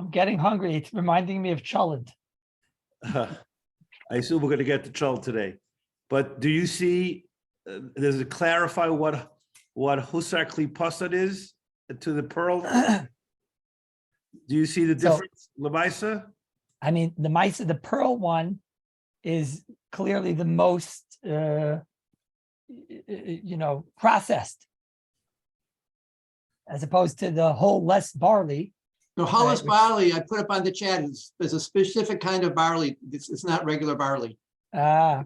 I'm getting hungry. It's reminding me of cholent. I assume we're going to get to Chol today. But do you see, does it clarify what Husar Klipasad is to the pearl? Do you see the difference, LiMayseh? I mean, the pearl one is clearly the most, processed, as opposed to the whole less barley. The Hollis barley, I put up on the chat, is a specific kind of barley. It's not regular barley. Ah,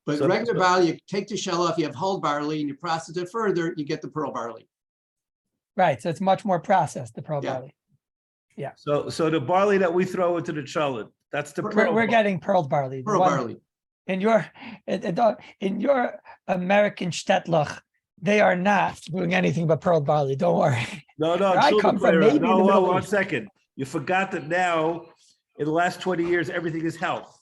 But So- regular barley, you take the shell off, you have hulled barley, and you process it further, you get the pearl barley. right. So it's much more processed, the pearl Yeah. barley. So the barley that we throw into the cholent, that's the pearl. We're getting pearl barley. The Pearl one- barley. In your American Shtetlach, they are not doing anything but pearl barley. Don't worry. No, Where I come from, maybe in the no, Middle 1 East. second. You forgot that now, in the last 20 years, everything is health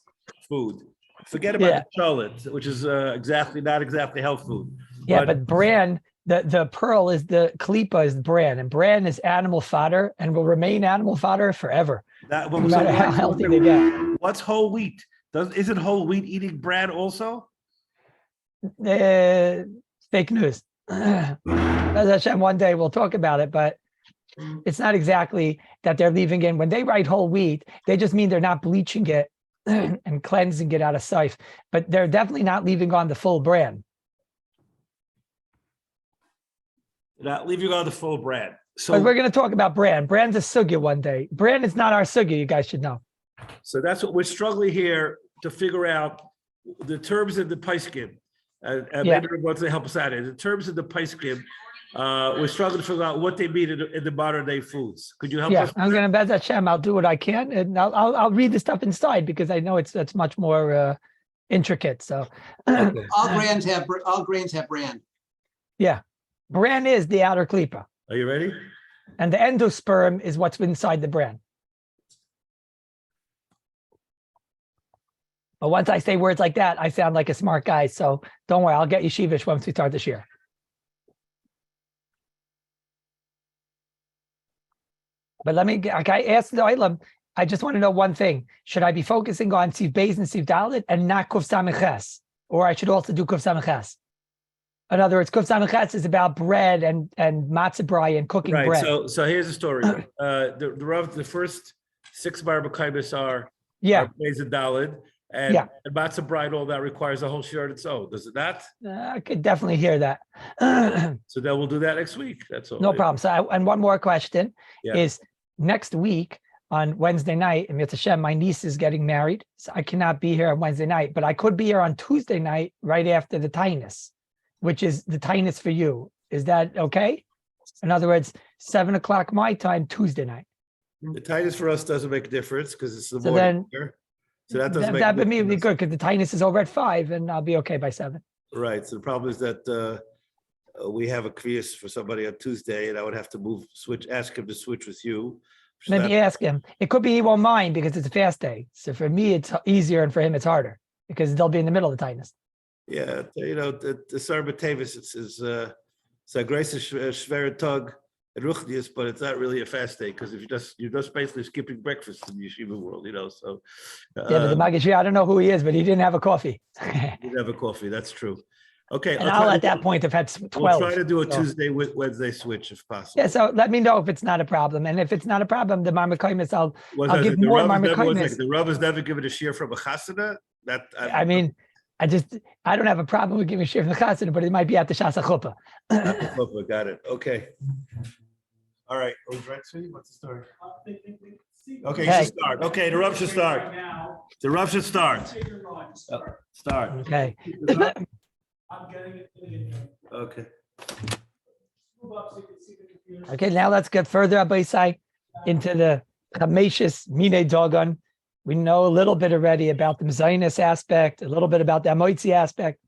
food. Forget about the cholent, which is not exactly health food. Yeah, but bran, the pearl is the klipa is bran, and bran is animal fodder and will remain animal fodder forever. No matter how healthy they get. What's whole wheat? Isn't whole wheat eating bran also? Fake news. As Hashem, one day we'll talk about it, but it's not exactly that they're leaving in. When they write whole wheat, they just mean they're not bleaching it and cleansing it out of sife, but they're definitely not leaving on the full bran. Not leaving on the full bran. But So we're going to talk about bran. Bran's a sugya one day. Bran is not our sugya, you guys should know. that's what we're struggling here to figure out the terms of the paiskim. And maybe once they help us out. In terms of the paiskim, we're struggling to figure out what they mean in the modern day foods. Could you help us? I'm going to bet Hashem. I'll do what I can, and I'll read the stuff inside because I know it's much more intricate. So All grains have bran. bran is the outer klipa, Are you ready? and the endosperm is what's inside the bran. But once I say words like that, I sound like a smart guy. So don't worry, I'll get you sheevish once we start this year. But let me ask the Olam. I just want to know one thing. Should I be focusing on Siv Beis and Siv Dalet and not Kuf Samiches? Or I should also do Kuf Samiches? In other words, Kuf Samiches is about bread and matzah brai and cooking Right. bread. So here's the story. The first 6 bar b'kaimis are Beis and Daled, and matzah brai and all that requires a whole shir on its own. Does it not? I could definitely hear that. So then we'll do that next week. That's all. No problem. So, and one more question Yeah. is next week on Wednesday night, and Mitzvah Shem, my niece is getting married. So I cannot be here on Wednesday night, but I could be here on Tuesday night, right after the tainus, which is the tainus for you. Is that okay? In other words, 7 o'clock my time, Tuesday night. The tightness for us doesn't make a difference because it's the So morning. then- So that doesn't make That a would be difference. good because the tainus is over at 5 and I'll be okay by 7. Right. So the problem is that we have a kvias for somebody on Tuesday, and I would have to ask him to switch with you. which is Maybe not- ask him. It could be he won't mind because it's a fast day. So for me, it's easier and for him, it's harder because they'll be in the middle of the tainus. Yeah, the Sarba Tavis is a grace schwer tug and ruchnius, but it's not really a fast day because if you're just basically skipping breakfast in the yeshiva world, So Yeah, but the Magashi, I don't know who he is, but he didn't have a coffee. you have a coffee. That's true. Okay, And I'll at that point have had 12. We'll try to do a so- Tuesday with Wednesday switch if possible. Yeah, so let me know if it's not a problem. And if it's not a problem, the marmakaimis, I'll give The more Rav has never- marmakaimis. The Rav has never given a shear from a chasana. I mean, I don't have a problem with giving shir from the chassid, but it might be at the shasa chuppah. Got it. Okay. All right. Are we right, sweetie? What's the story? Okay, you should start. Okay, the Rav should start. The Rav should start. Start. Okay. I'm getting it. Okay. Move up so you can see the computer. Okay, now let's get further, Abaisai, into the Chameshis Mine Dogon. We know a little bit already about the Zionist aspect, a little bit about the Amoitzi aspect.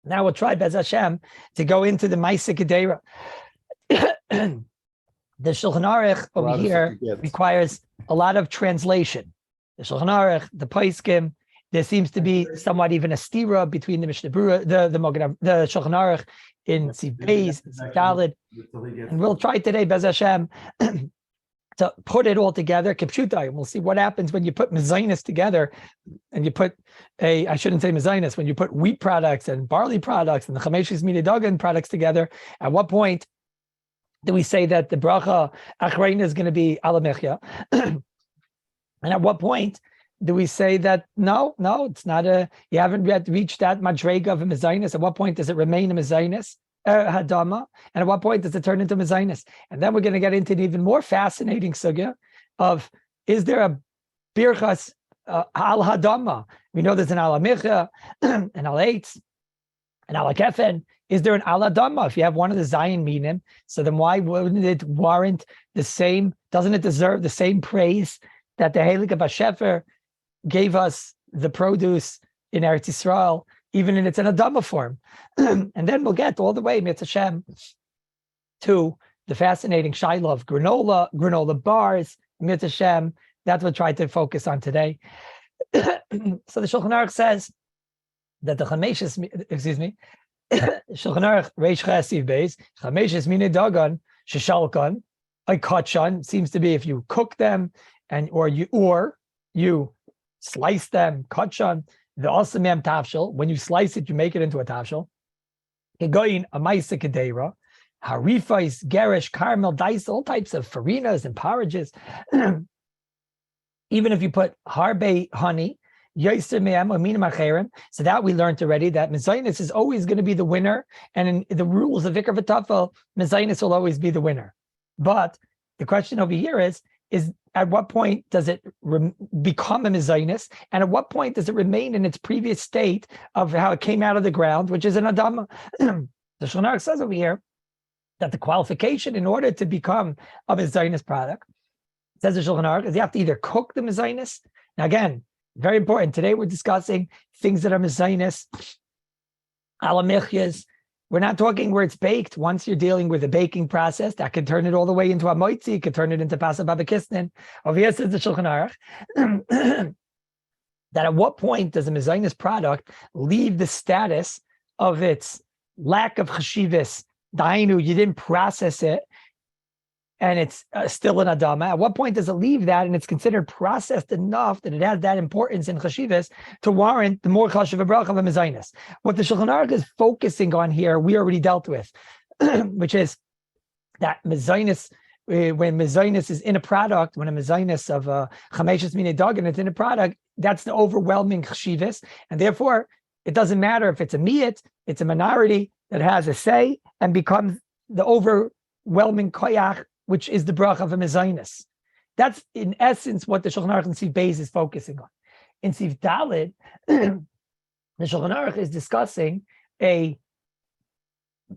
Now we'll try Bez Hashem to go into the LiMayseh Kedera. The Shulchan Aruch over here requires a lot of translation. The Shulchan Aruch, the Paiskim, there seems to be somewhat even a stira between the Mishnah Berurah, the Shulchan Aruch in Siv Beis, Siv Daled. And we'll try today, Bez Hashem, to to put it all together, kipshutai, and we'll see what happens when you put mezainis together, and you put I shouldn't say mezainis, when you put wheat products and barley products and the chameshis minidagan products together. At what point do we say that the bracha achreina is going to be ala mechya? And at what point do we say that no, it's not you haven't yet reached that madrega of a mezainis? At what point does it remain a mezainis? Hadama, and at what point does it turn into mezainis? And then we're going to get into an even more fascinating sugya of, is there a birchas al hadama? We know there's an ala micha, an al eitz, an ala kefen. Is there an al hadama? If you have one of the Zion minim, so then why wouldn't it warrant the same? Doesn't it deserve the same praise that the Heilige Bashefer gave us the produce in Eretz Yisrael, even in its an Adama form? And then we'll get all the way, Mitzvah Shem, to the fascinating Shiloh of granola bars, Mitzvah Shem. That's what I tried to focus on today. So the Shulchan Aruch says that the Shulchan Aruch Reish Chasiv Beis, Chameshes Mine Dagan, Sheshalkan, a kachan, seems to be if you cook them or you slice them, kachan. The asamam tafshel, when you slice it, you make it into a tafshel. Kegoyin amaisa kedeira, harifais, gerish, caramel, dice, all types of farinas and porridges. Even if you put harbe honey, yoiser me'em aminim acherim. So that we learned already that mezainis is always going to be the winner, and in the rules of Vikar V'Tafel, mezainis will always be the winner. But the question over here is at what point does it become a mezainis, and at what point does it remain in its previous state of how it came out of the ground, which is an adama? The Shulchan Aruch says over here that the qualification in order to become a mezainis product, says the Shulchan Aruch, is you have to either cook the mezainis. Now again, very important. Today we're discussing things that are mezainis, ala mechyas. We're not talking where it's baked. Once you're dealing with a baking process, that can turn it all the way into a moitzi, could turn it into pasa babakisnin. Over here says the Shulchan Aruch that at what point does a mezainis product leave the status of its lack of chashivas? Dainu, you didn't process it, and it's still an adama. At what point does it leave that, and it's considered processed enough that it has that importance in chashivas to warrant the more chashiv bracha of a mezainis? What the Shulchan Aruch is focusing on here, we already dealt with, which is that mezainis, when mezainis is in a product, when a mezainis of chameshes mine dagan is in a product, that's the overwhelming chashivas, and therefore it doesn't matter if it's a miyat, it's a minority that has a say and becomes the overwhelming koyach, which is the bracha of a mezainis. That's in essence what the Shulchan Aruch in Siv Beis is focusing on. In Siv Daled, the Shulchan Aruch is discussing a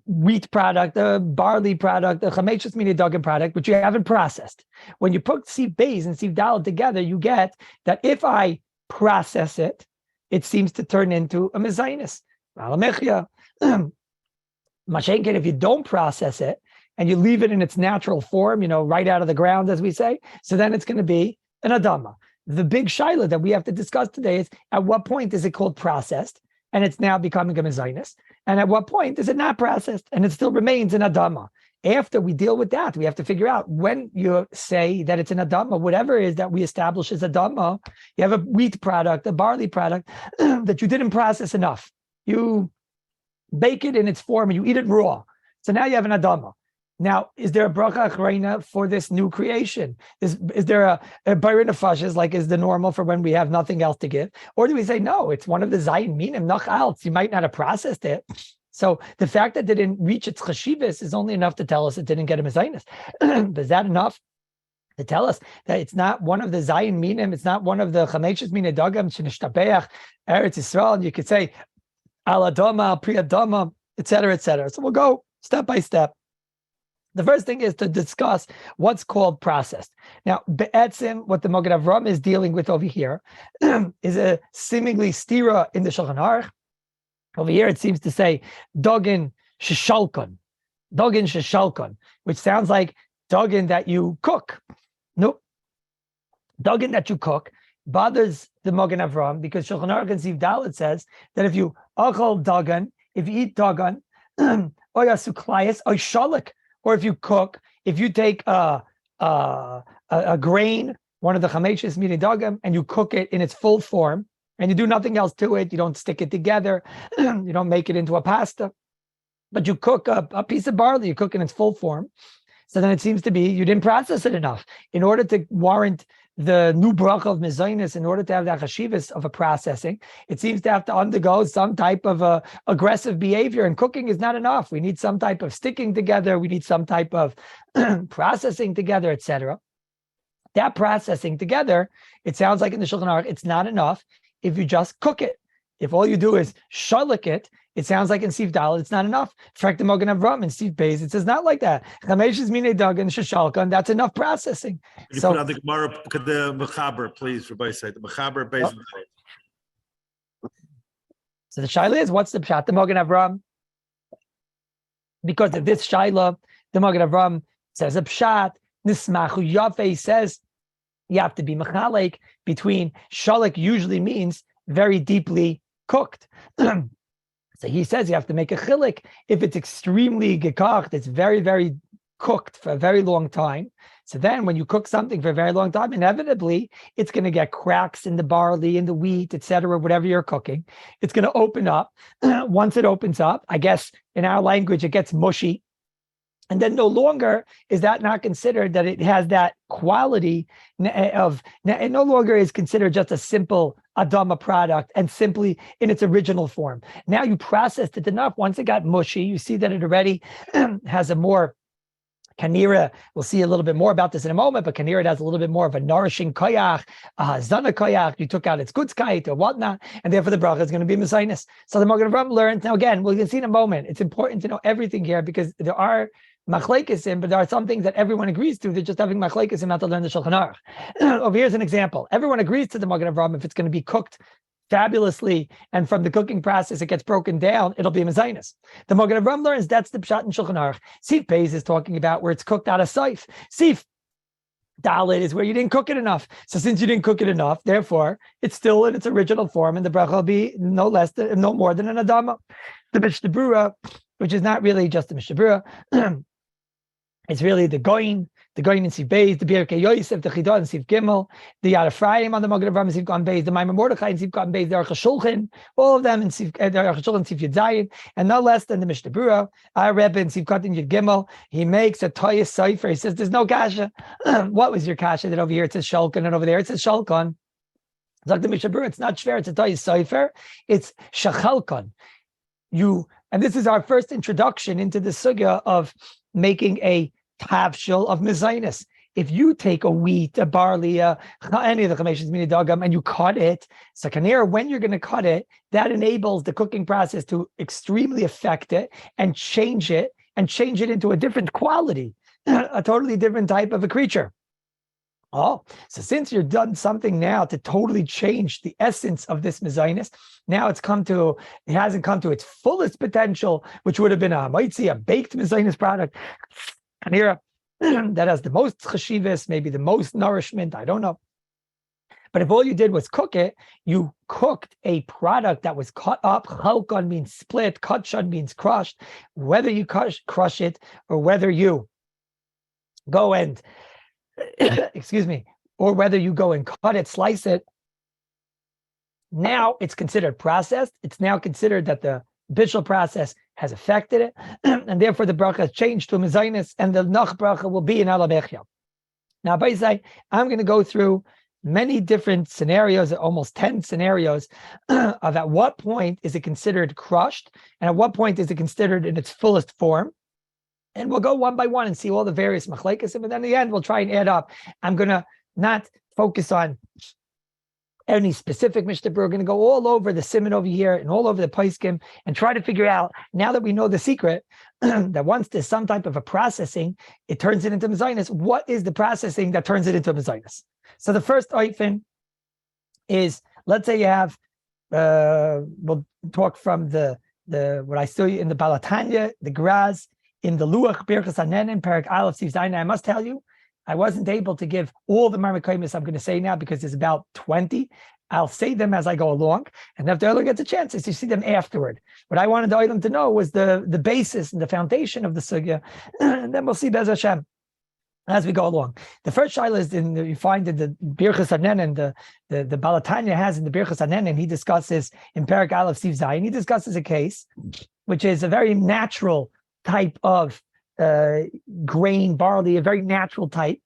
wheat product, a barley product, a chameshus mine dagan product, which you haven't processed. When you put Siv Beis and Siv Daled together, you get that if I process it, it seems to turn into a mezainis. Mashenkin, if you don't process it, and you leave it in its natural form, right out of the ground, as we say, so then it's going to be an adama. The big shaila that we have to discuss today is, at what point is it called processed, and it's now becoming a mezainis? And at what point is it not processed, and it still remains an adama? After we deal with that, we have to figure out when you say that it's an adama, whatever it is that we establish as adama, you have a wheat product, a barley product, that you didn't process enough. You bake it in its form, and you eat it raw. So now you have an adama. Now, is there a bracha achreina for this new creation? Is there a bayrin nefashis, like is the normal for when we have nothing else to give? Or do we say, no, it's one of the zayin minim, noch else. You might not have processed it. So the fact that it didn't reach its chashivas is only enough to tell us it didn't get a mezainis. Is that enough to tell us that it's not one of the zayin minim, it's not one of the chameshus mine dagam, shenishtabeach, Eretz Yisrael, and you could say, al adama, al pri adama, etc., etc. So we'll go step by step. The first thing is to discuss what's called processed. Now, be'etzim, what the Mogen Avram is dealing with over here, is a seemingly stira in the Shulchan Aruch. Over here, it seems to say dogin sheshalkon, which sounds like dogin that you cook. Nope. Dogin that you cook bothers the Mogen Avram because Shulchan Aruch and Siv Dalet says that if you achol dagan, if you eat dagan, oya suklayas, oy shalik. Or if you cook, if you take a a grain, one of the chameches minidagim, and you cook it in its full form, and you do nothing else to it. You don't stick it together. You don't make it into a pasta, but you cook a piece of barley. You cook in its full form. So then it seems to be you didn't process it enough in order to warrant the new bracha of mezainis. In order to have that chashivas of a processing, it seems to have to undergo some type of aggressive behavior, and cooking is not enough. We need some type of sticking together. We need some type of processing together, etc. That processing together, it sounds like in the Shulchan Aruch, it's not enough if you just cook it. If all you do is shalik it, it sounds like in Siv Dal, it's not enough. Frek the Mogen Avram in Siv Beis, it says not like that. Chameshes mine dagan sheshalka, and that's enough processing. Can you So, put out the Gemara, the Mechaber, please, for both sides. The Mechaber Beis. so the shaila is, what's the pshat? The Mogen Avram, because of this shaila, the Mogen Avram says a pshat. Nismachu Yafei says you have to be mechalek between shalik. Usually means very deeply cooked. So he says you have to make a chilik if it's extremely gekocht, it's very, very cooked for a very long time. So then when you cook something for a very long time, inevitably it's going to get cracks in the barley, in the wheat, etc., whatever you're cooking. It's going to open up. Once it opens up, I guess in our language, it gets mushy. And then no longer is that not considered that it has that quality of, it no longer is considered just a simple Adama product and simply in its original form. Now you processed it enough. Once it got mushy, you see that it already has a more, Kanira, we'll see a little bit more about this in a moment, but Kanira has a little bit more of a nourishing koyach, a hazana koyach. You took out its gutzkeit or whatnot, and therefore the bracha is going to be mezainis. So the Mogen Avram learns. Now again, we're going to see in a moment. It's important to know everything here because there are machlekes, but there are some things that everyone agrees to. They're just having machlekes not to learn the Shulchan Aruch. Over here's an example. Everyone agrees to the Mogen Avram if it's going to be cooked fabulously, and from the cooking process it gets broken down, it'll be mezainis. The Mogen Avram learns that's the pshat in Shulchan Aruch. Sif Beis is talking about where it's cooked out of saif. Sif Dalit is where you didn't cook it enough. So since you didn't cook it enough, therefore it's still in its original form, and the bracha will be no more than an adama. The Mishnah Berurah, which is not really just the Mishnah Berurah, it's really the Goyin in Siv Beis, the Birkei Yosef, the Chidon in Siv Gimel, the Yad Ephraim on the Mogen Avram in Siv Gan Beis, the Maimon Mordechai in Siv Gan Beis, the Aruch HaShulchan, all of them in Siv, the Aruch HaShulchan in Siv Yud Zayin, and no less than the Mishnah Berurah, our Rebbe in Siv Katan Yud Gimel, he makes a Toyas Sefer. He says, there's no kasha. What was your kasha that over here it says Shulchan and over there it says Shulchan? It's like the Mishnah Berurah, it's not shver, it's a Toyas Sefer, it's Shachalkan. And this is our first introduction into the sugya of making a tavshil of mezainis. If you take a wheat, a barley, any of the chameshis minidagam, and you cut it, so kanir, when you're going to cut it, that enables the cooking process to extremely affect it and change it into a different quality, a totally different type of a creature. Oh, so since you've done something now to totally change the essence of this mezainis, now it hasn't come to its fullest potential, which would have been a baked mezainis product. And here, that has the most chashivas, maybe the most nourishment, I don't know. But if all you did was cook it, you cooked a product that was cut up. Chalkon means split, kachon means crushed. Whether you crush it or whether you go and or whether you go and cut it, slice it, now it's considered processed. It's now considered that the bishul process has affected it, and therefore the bracha has changed to a mezainis, and the nach bracha will be in alabechya. Now, I'm going to go through many different scenarios, almost 10 scenarios, of at what point is it considered crushed, and at what point is it considered in its fullest form. And we'll go one by one and see all the various machlekes, and then in the end, we'll try and add up. I'm going to not focus on any specific Mishnah Berurah. We're going to go all over the Siman over here and all over the Paiskim and try to figure out, now that we know the secret, that once there's some type of a processing, it turns it into mezainis. What is the processing that turns it into a mezainis? So the first oifen is, let's say you have, we'll talk from the what I saw in the Balatanya, the Graz, in the Luach Birchos Hanenin, Perek Aleph Siv Zayin. I must tell you, I wasn't able to give all the marmikoimis I'm going to say now because there's about 20. I'll say them as I go along, and if the other gets a chance, is to see them afterward. What I wanted the item to know was the basis and the foundation of the sugya, and then we'll see Bez Hashem. as we go along. The first shaila is you find in the Birchos Hanenin, the Balatanya has in the Birchos Hanenin, he discusses in Perek Aleph Siv Zayin, he discusses a case which is a very natural type of grain, barley, a very natural type,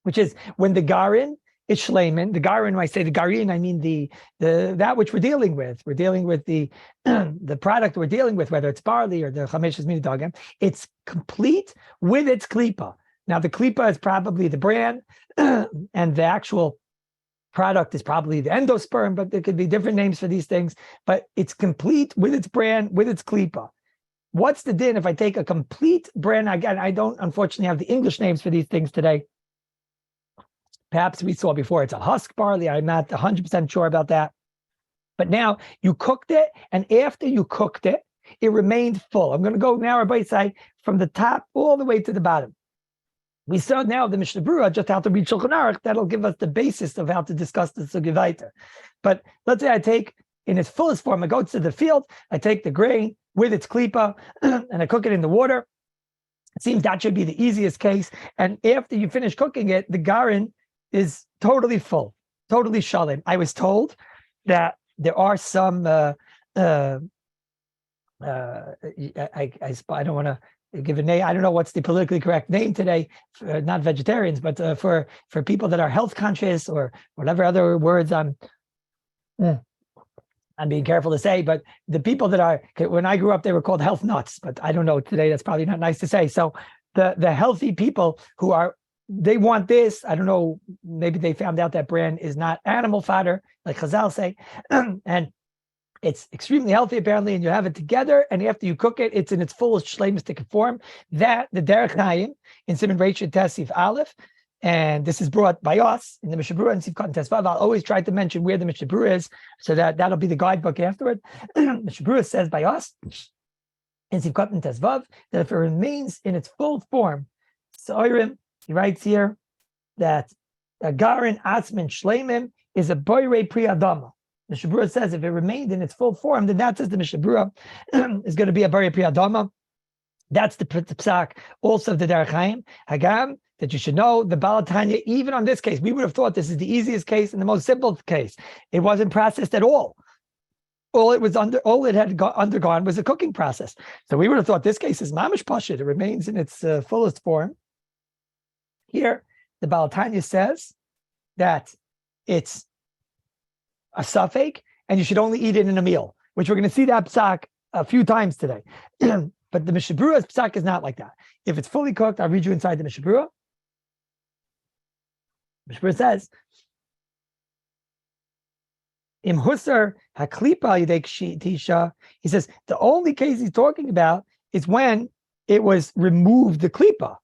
which is when the garin is shleiman. The garin, when I say the garin, I mean the that which we're dealing with. We're dealing with the the product we're dealing with, whether it's barley or the chameshes minidagim. It's complete with its klipa. Now the klipa is probably the bran, and the actual product is probably the endosperm, but there could be different names for these things. But it's complete with its bran, with its klipa. What's the din if I take a complete bran? Again, I don't unfortunately have the English names for these things today. Perhaps we saw before it's a husk barley. I'm not 100% sure about that. But now you cooked it, and after you cooked it, it remained full. I'm going to go now, Rabbi Say, from the top all the way to the bottom. We saw now the Mishnah Berurah, just how to read Shulchan Aruch. That'll give us the basis of how to discuss the sugya weiter. But let's say I take in its fullest form, I go to the field, I take the grain with its klipa, and I cook it in the water. It seems that should be the easiest case. And after you finish cooking it, the garin is totally full, totally shalom. I was told that there are some, I don't want to give a name. I don't know what's the politically correct name today, not vegetarians, but for people that are health conscious or whatever other words I'm being careful to say, but the people that are, when I grew up, they were called health nuts, but I don't know today, that's probably not nice to say. So the healthy people who are, they want this, I don't know, maybe they found out that bran is not animal fodder, like Chazal say, and it's extremely healthy apparently, and you have it together, and after you cook it, it's in its fullest shleimistic form. That the Derech Chaim in Siman Reish Tesif Aleph, and this is brought by us in the Mishnah Berurah and Sivkot Tesvav. I'll always try to mention where the Mishnah Berurah is, so that'll be the guidebook afterward. Mishnah Berurah says by us in Sivkot Tesvav that if it remains in its full form, Soirim, he writes here that a garin atzmin shleimim is a boirei pri adama. The Mishnah Berurah says if it remained in its full form, then that says the Mishnah Berurah is going to be a boirei pri adama. That's the psak also of the Derech Chaim Hagam, that you should know the Balatanya. Even on this case, we would have thought this is the easiest case and the most simple case. It wasn't processed at all. All it had undergone was a cooking process. So we would have thought this case is mamish pashut. It remains in its fullest form. Here, the Balatanya says that it's a suffix, and you should only eat it in a meal, which we're going to see that psak a few times today. But the Mishnah Berurah's psak is not like that. If it's fully cooked, I'll read you inside the Mishnah Berurah. Mishnah Berurah says, Im husar haklipa yidei tisha. He says the only case he's talking about is when it was removed the klipa.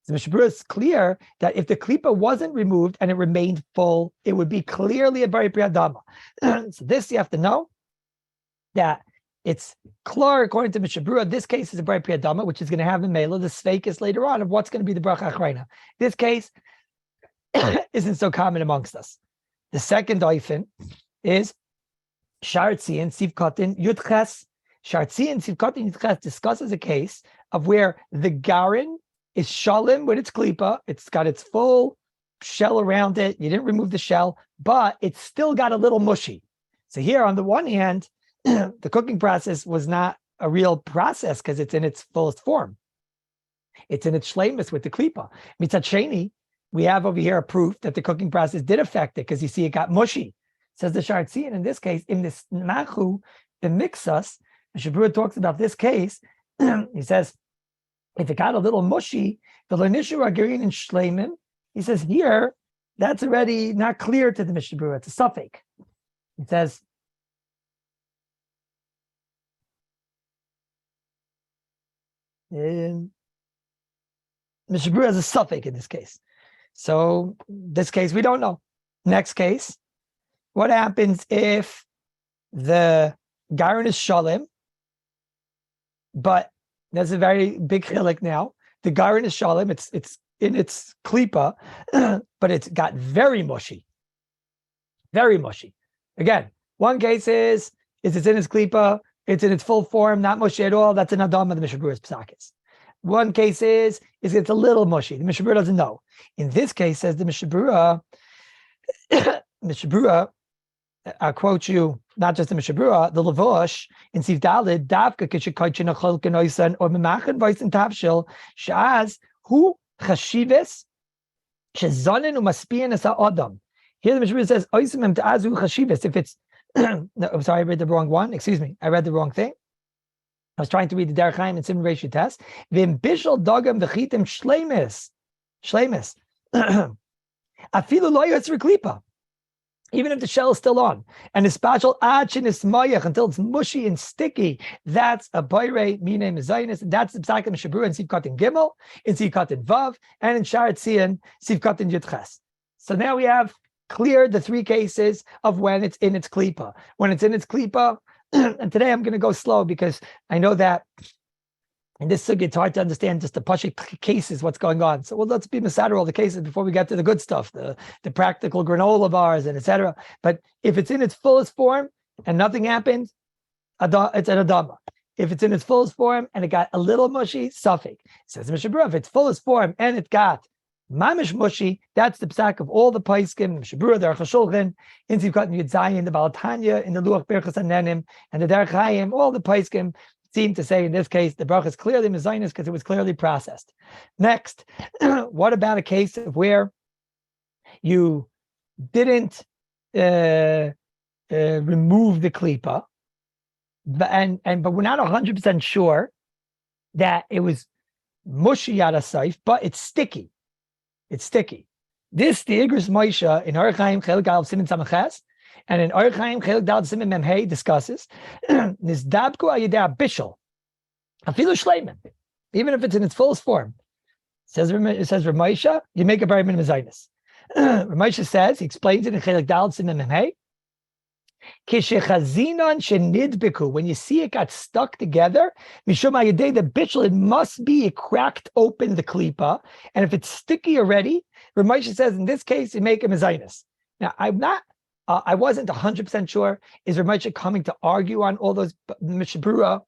The Mishnah Berurah is clear that if the klipa wasn't removed and it remained full, it would be clearly a bari pri adama. So this you have to know that it's clear according to Mishnah Berurah. This case is a bari pri adama, which is going to have the mela, the sveikis later on of what's going to be the bracha achrayna. This case isn't so common amongst us. The second oifen is Shartzi and Sivkotin Yudches. Shartzi and Sivkotin Yudches discusses a case of where the garin is shalim with its klipa. It's got its full shell around it. You didn't remove the shell, but it's still got a little mushy. So here, on the one hand, the cooking process was not a real process because it's in its fullest form. It's in its shleimus with the klipa. Mitzad sheni, we have over here a proof that the cooking process did affect it because you see it got mushy. Says the Shartzi, and in this case, in this machu, the mixus, Mishnah Berurah talks about this case. He says, if it got a little mushy, the lenishu agarin and shleimin, he says here, that's already not clear to the Mishnah Berurah. It's a suffix. It says, Mishnah Berurah has a suffix in this case. So this case, we don't know. Next case, what happens if the garin is shalim, but there's a very big chilek now. The garin is shalim, it's in its klipa, but it's got very mushy. Very mushy. Again, one case is it's in its klipa, it's in its full form, not mushy at all. That's an adam of the Mishnah Berurah's psakis. One case is it's a little mushy. The Mishabura doesn't know. In this case, says the Mishabura, Mishabura, I'll quote you, not just the Mishabura, the Lavosh, in Siv Dalid, Davka Kishikoichin Achol Kenoisan, or Memachan Voisin Tavshil, Shaz, who Chashivis, Shezonin Umaspian as Adam. Here the Mishabura says, Oisimem Ta'azu Chashivis. If it's, no, I'm sorry, I read the wrong one. Excuse me, I read the wrong thing. I was trying to read the Derech Chaim and Simon Reish test. Vim bishel dogam v'chitim shleimis. Shleimis. Afilu lo yotz reklipa. Even if the shell is still on. And the spatial achin is mayach until it's mushy and sticky. That's a boire, mine mezainis. That's the psakim shabru and Siv Katan Gimel, in Siv Katan Vav, and in Sharet Tzion, Siv Katan Yudches. So now we have cleared the three cases of when it's in its klipa. When it's in its klipa, and today I'm going to go slow because I know that in this sugya it's hard to understand just the pashik cases, what's going on. So let's be masadar all the cases before we get to the good stuff, the practical granola bars and etc. But if it's in its fullest form and nothing happened, it's an adama. If it's in its fullest form and it got a little mushy, suffix. Says Mishabura, if it's fullest form and it got mamish mushy, that's the psak of all the paiskim, Mishabura, the Aruch HaShulchan, in Siv Katan Yud Zayin, the Baal Tanya, in the Luach Berachos Hanenim, and the Derech Chaim, all the paiskim seem to say in this case the bracha is clearly mezainis because it was clearly processed. Next, what about a case of where you didn't remove the klipa, but we're not 100% sure that it was mushy out of saif, but it's sticky. It's sticky. This the Igros Moshe in HaRav Chelik Aleph Siman Samachas, and in HaRav Chelik Dal Siman Memhei discusses Nizdabku Ayidei Bishul Afilu Shleiman, even if it's in its fullest form. It says Rav Moshe, you make a very minimum zaynis. Rav Moshe says, he explains it in Chelik Dal Siman Memhei. When you see it got stuck together, the bishul, it must be it cracked open the klipa, and if it's sticky already, Ramesha says in this case you make a mezainis. Now I wasn't 100% sure. Is Ramesha coming to argue on all those Mishabura?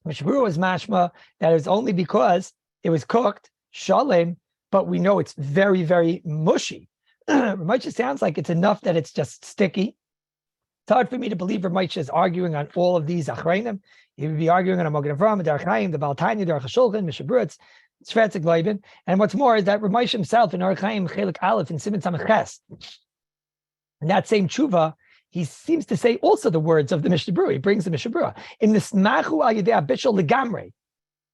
Mishabura was mashma that is only because it was cooked shalem, but we know it's very very mushy. Ramosha sounds like it's enough that it's just sticky. It's hard for me to believe Ramosha is arguing on all of these achrayim. He would be arguing on a Mogen Avram, the Derech Chaim, the Baal Tanya, the Aruch HaShulchan, Mishabura, Shvetzik Leibin. And what's more is that Ramosha himself in HaRav Chelik Aleph in Siman Samachas, in that same tshuva, he seems to say also the words of the Mishabura. He brings the Mishabura in this Machu Ayidei Bishul Legamrei.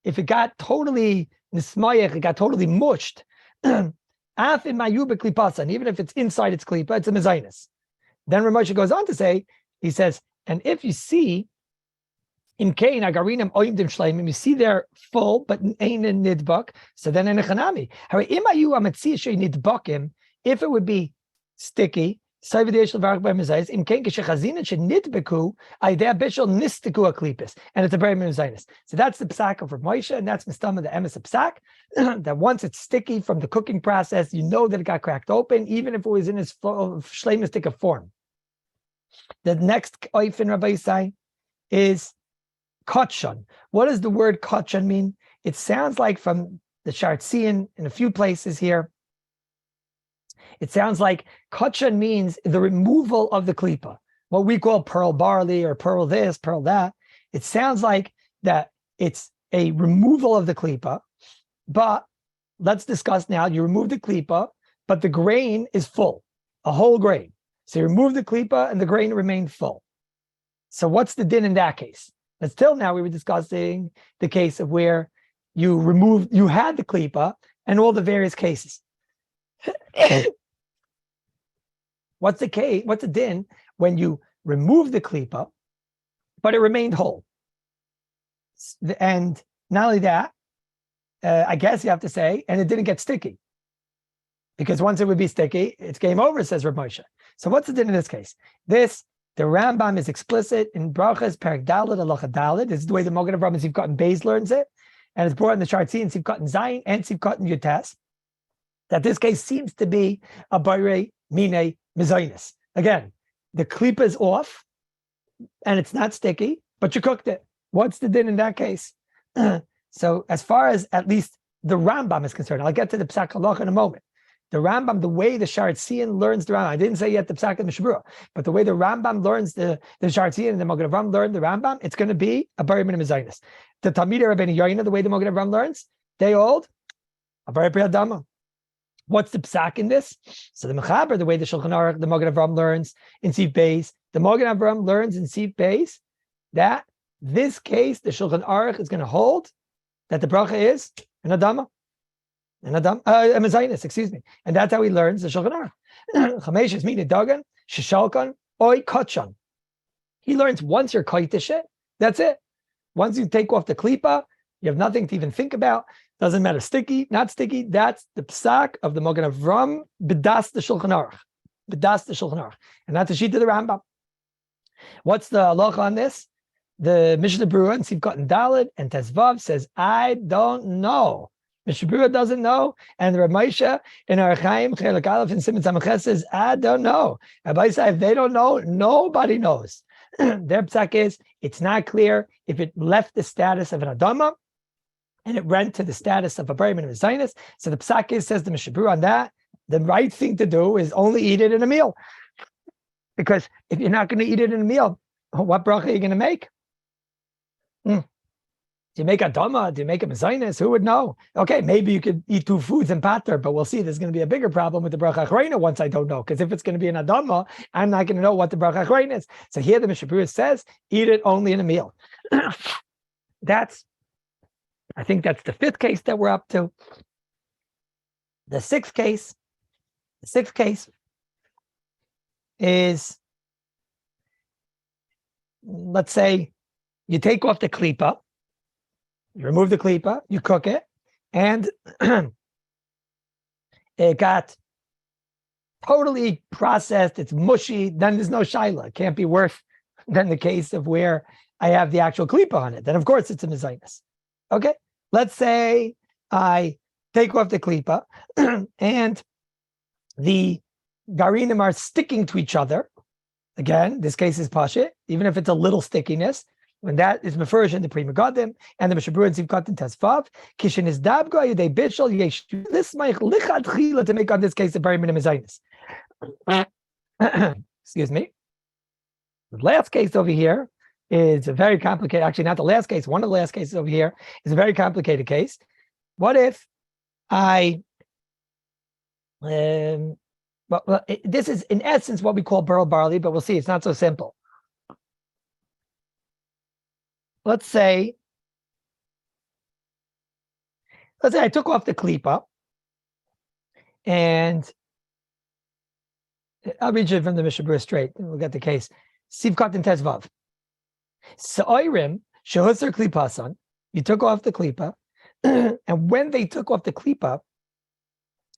If it got totally nismayach, it got totally mushed. And even if it's inside its klipa, it's a mezainis. Then Ramosha goes on to say, he says, and if you see in kain agarinim oimdim shleimim, you see they're full but ain't in nidbak, so then in a chanami. If it would be sticky, so that's the very psak of Rav Moshe, and that's mistama the emes of psak, that once it's sticky from the cooking process, you know that it got cracked open, even if it was in its shleimistic of form. The next oif in Rabbi Yisai is kotshon. What does the word kotshon mean? It sounds like from the Sharet Tzion in a few places here. It sounds like kotshon means the removal of the klipa, what we call pearl barley or pearl this, pearl that. It sounds like that it's a removal of the klipa, but let's discuss now. You remove the klipa, but the grain is full, a whole grain. So you remove the klipa and the grain remained full. So what's the din in that case? Until now we were discussing the case of where you had the klipa and all the various cases. What's the case? What's the din when you remove the klipa, but it remained whole? And not only that, I guess you have to say, and it didn't get sticky. Because once it would be sticky, it's game over, says Rav Moshe. So what's the din in this case? The Rambam is explicit in Brachos, Perek Daled, Halacha Daled. This is the way the Mogen Avram and Siv Katan Beis learns it. And it's brought in the Sharet Tzion, Siv Katan Zayin, and Siv Katan Yutes. That this case seems to be a Bayrei Mine Mezainis. Again, the klipa is off, and it's not sticky, but you cooked it. What's the din in that case? So as far as at least the Rambam is concerned, I'll get to the Psak Halacha in a moment. The Rambam, the way the Sharetzian learns the Rambam, I didn't say yet the Psak and Mishbura, but the way the Rambam learns the Sharetzian and the Mogen Avram learn the Rambam, it's going to be a Bari Minim Zaynis. The Talmidei Rabbeinu Yoina, the way the Mogen Avram learns, they hold a Bari Pri Adama. What's the Psak in this? So the Mechaber, the way the Shulchan Aruch, the Mogen Avram learns in Sif Beis, the Mogen Avram learns in Sif Beis, that this case, the Shulchan Aruch is going to hold that the bracha is an Adama. A mezainis, excuse me. And that's how he learns the Shulchan Aruch. Chamesh is meaning dagan, shishalkan, oi kachan. He learns once you're kaitish it, that's it. Once you take off the klipa, you have nothing to even think about. Doesn't matter sticky, not sticky. That's the psak of the Mogen Avram, bedas the Shulchan Aruch. Bedas the Shulchan Aruch. And that's the sheet of the Rambam. What's the halacha on this? The Mishnah Berurah and Sivkot and Daled and Tezvav says, I don't know. Mishnah Berurah doesn't know, and the LiMayseh in HaRav Chelik Aleph and Simon Samachet says, I don't know. Rabbi say, if they don't know, nobody knows. Their psak is, it's not clear if it left the status of an Adama and it went to the status of a Bari Minim Zaynis. So the psak is, says the Mishnah Berurah on that, the right thing to do is only eat it in a meal. Because if you're not going to eat it in a meal, what bracha are you going to make? Do you make a dama? Do you make a mezainis? Who would know? Okay, maybe you could eat two foods in pater, but we'll see. There's going to be a bigger problem with the bracha achrayna once I don't know. Because if it's going to be an adama, I'm not going to know what the bracha achrayna is. So here the Mishnah Berurah says, eat it only in a meal. I think that's the fifth case that we're up to. The sixth case is, let's say, you take off the klipa. You remove the klipa, you cook it, and it got totally processed, it's mushy, then there's no shaila. It can't be worse than the case of where I have the actual klipa on it. Then, of course, it's a mezainis. Okay, let's say I take off the klipa, and the garinim are sticking to each other. Again, this case is pashit, even if it's a little stickiness. When that is mefurish in the Pri Megadim and the Mishnah Berurah and Sivkot and Tesvav, kishin is dabgo yedei bishul yesh. This might lichad chila to make on this case a very minimum zaynis. Excuse me. The last case over here is a very complicated. Actually, not the last case. One of the last cases over here is a very complicated case. What if I? This is in essence what we call pearl barley, but we'll see. It's not so simple. Let's say I took off the klipa, and I'll read it from the Mishnah Berurah straight, and we'll get the case. Sivkot and Tezvav. Sa'orim shehusar klipasan. You took off the klipa, and when they took off the klipa,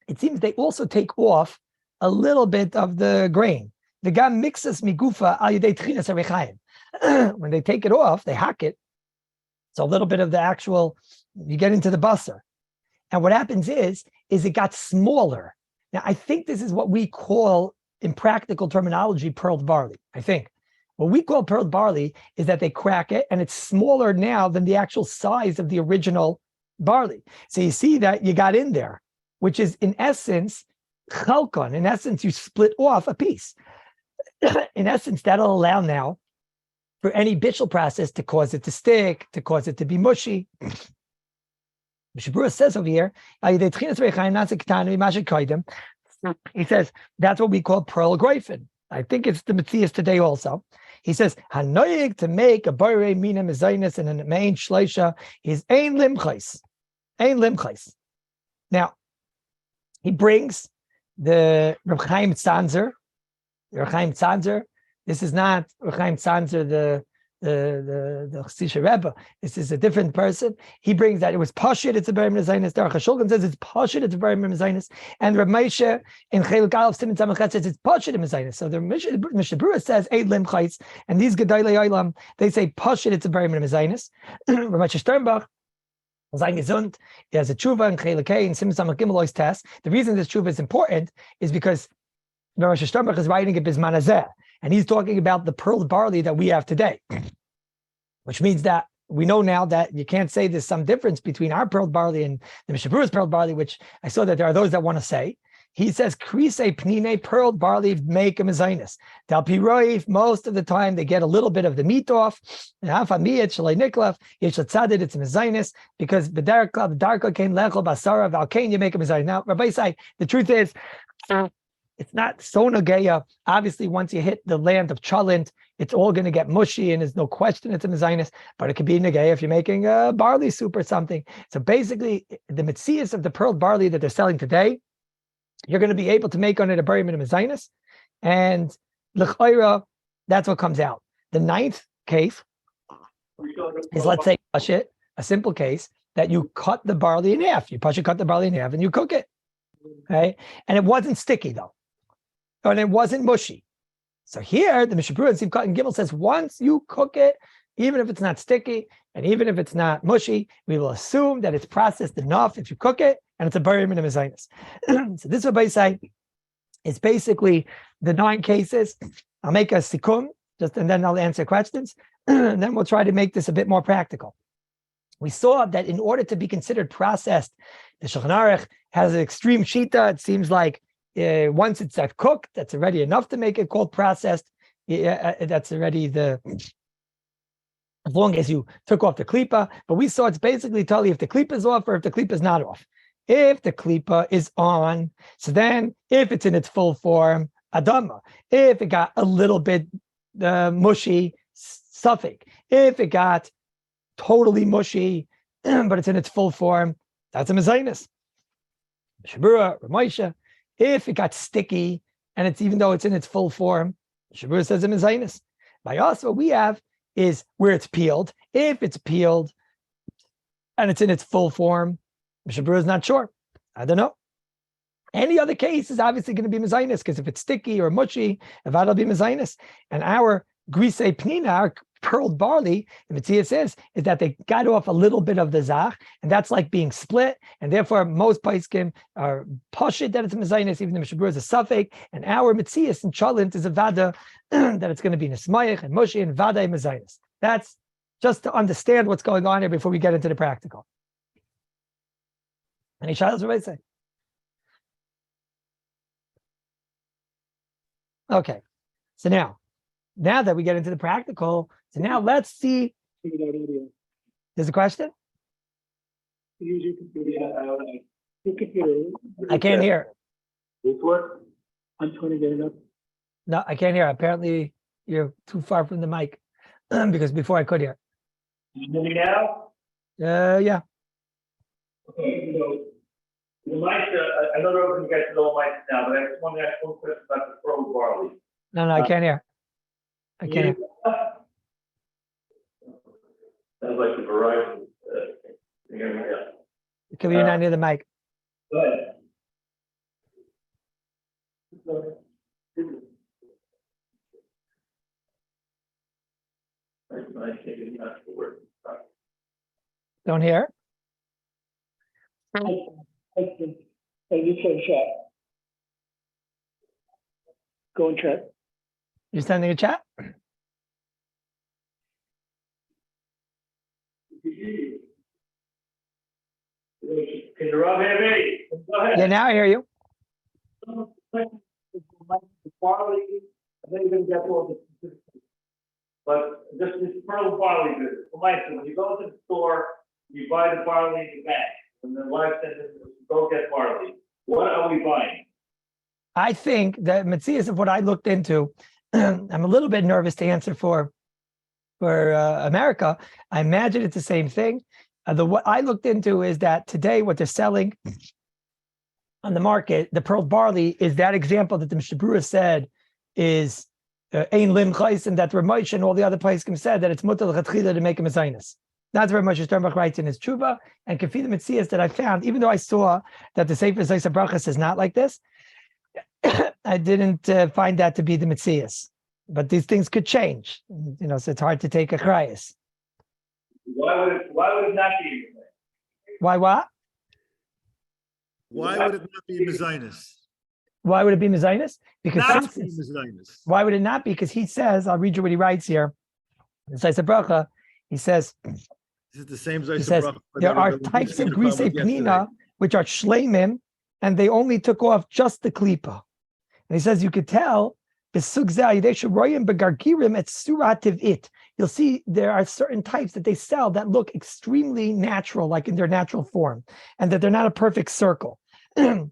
it seems they also take off a little bit of the grain. The gam mixes migufa al yedei tchinas harechayim. When they take it off, they hack it. So a little bit of the actual, you get into the basar. And what happens is it got smaller. Now, I think this is what we call, in practical terminology, pearled barley. I think. What we call pearled barley is that they crack it, and it's smaller now than the actual size of the original barley. So you see that you got in there, which is, in essence, chalkon. In essence, you split off a piece. In essence, that'll allow now for any bishul process to cause it to stick, to cause it to be mushy. Mishnah Berurah says over here, he says, that's what we call pearl greifen. I think it's the Matthias today also. He says, hanoyig to make a borei mina mezainis and a main shleisha is ein limchais. Ein limchais. Now, he brings the Reb Chaim Tzanzer. Reb Chaim Tzanzer. This is not Reb Chaim Tzanzer, the Chassidus Rebbe. This is a different person. He brings that it was pashit, it's a bari min zaynis. Derech HaShulchan says it's pashit, it's a bari min zaynis. And LiMayseh in Chelik Aleph Simon Samachet says it's pashit in zaynis. So the Mishnah Berurah says eight limchais, and these gedolei olam they say pashit, it's a bari min zaynis. LiMayseh Sternbach. He has a tshuva in Chelik and Simon Samachet Gimel test. The reason this tshuva is important is because LiMayseh Sternbach is writing it bisman hazeh. And he's talking about the pearled barley that we have today, which means that we know now that you can't say there's some difference between our pearl barley and the Mishabura's pearl barley, which I saw that there are those that want to say. He says, Krise Pnine, pearl barley make a mezainis. Del Piroif, most of the time they get a little bit of the meat off. It's a mezainis, because the darka came lechel basara valkain, you make a mezainis. Now, Rabbi Isai, the truth is, it's not so nageya. Obviously, once you hit the land of Chalent, it's all going to get mushy, and there's no question it's a mezainis, but it could be nageya if you're making a barley soup or something. So basically, the mitzias of the pearl barley that they're selling today, you're going to be able to make on it a bari min mezainis, and l'chayra, that's what comes out. The ninth case is, let's say, pashit, a simple case that you cut the barley in half. You cut the barley in half and you cook it, okay? And it wasn't sticky though, and it wasn't mushy. So here, the Mishabura and Simchat and Gimel says, once you cook it, even if it's not sticky and even if it's not mushy, we will assume that it's processed enough if you cook it, and it's a bari min mezainis. So this is what I say. It's basically the 9 cases. I'll make a sikum, and then I'll answer questions, and then we'll try to make this a bit more practical. We saw that in order to be considered processed, the Shulchan Aruch has an extreme shita. It seems like once it's cooked, that's already enough to make it called processed. That's already as long as you took off the klipa. But we saw it's basically totally if the klipa is off or if the klipa is not off. If the klipa is on, so then if it's in its full form, adama. If it got a little bit mushy, suffix. If it got totally mushy, but it's in its full form, that's a mezainis. Shabura, LiMayseh. If it got sticky, and it's even though it's in its full form, Shabura says a mezainis. By us, what we have is where it's peeled. If it's peeled and it's in its full form, Mishabura is not sure. I don't know. Any other case is obviously going to be mezainis, because if it's sticky or mushy, it'll be mezainis. And our grise pnina, our pearled barley, the Mitzvah says, is that they got off a little bit of the zach, and that's like being split. And therefore, most paiskim are poshit that it's a mezainis, even the Mishabura is a suffix. And our Mitzvah in Chalent is a vada that it's going to be nesmayich and mushy and vada mezainis. That's just to understand what's going on here before we get into the practical. Any shalos, Rabbi say? Okay, so now that we get into the practical, so now let's see. There's a question? Use your computer. I can't hear. This work? I'm trying to get it up. No, I can't hear. Apparently, you're too far from the mic because before I could hear. You hear me now? Yeah. Okay, so LiMayseh, I don't know if you guys know LiMayseh now, but I just want to ask one question about the pearl barley. No, I can't hear. I can't hear. Sounds like the Verizon. Because you're not near the mic. Go ahead. Don't hear? I just said chat. Go and chat. You're sending a chat? Can you rub hear me? Go ahead. Yeah, now I hear you. Barley, I think you're going to get all the statistics. But this pearl barley business. LiMayseh, when you go to the store, you buy the barley in the bag, and the wife says, go get barley. What are we buying? I think that Matthias, of what I looked into, I'm a little bit nervous to answer for America. I imagine it's the same thing. What I looked into is that today what they're selling on the market, the pearl barley, is that example that the Mishabura said is ein LiMayseh, and that LiMayseh and all the other poskim said that it's mutar l'chatchila to make a mezainis. That's where Moshe Sternbach writes in his tshuva. And Kafi the Mitzias that I found, even though I saw that the Sefer HaBrachos is not like this, I didn't find that to be the Mitzias. But these things could change, so it's hard to take a chrayas. Why would it not be? Why what? Why would it not be mezainis? Why would it be mezainis? Because Not be mezainis. why would it not be? Because he says, I'll read you what he writes here. In Sefer HaBrachos, he says, This is the same He says there are types of grisei pnina which are shleimim, and they only took off just the klipa. And he says you could tell you'll see there are certain types that they sell that look extremely natural, like in their natural form, and that they're not a perfect circle. And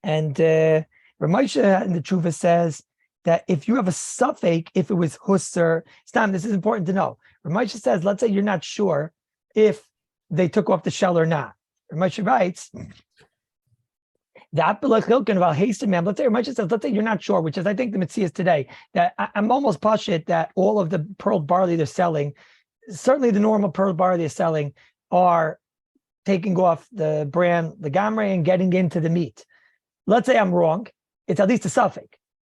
LiMayseh in the Tshuva says that if you have a suffix, if it was husser, Stam, this is important to know. LiMayseh says, let's say you're not sure if they took off the shell or not. LiMayseh writes, let's say LiMayseh says, let's say you're not sure, which is I think the mitzvah is today, that I'm almost pashit that all of the pearl barley they're selling, certainly the normal pearl barley they're selling, are taking off the bran, the gamre, and getting into the meat. Let's say I'm wrong. It's at least a suffix.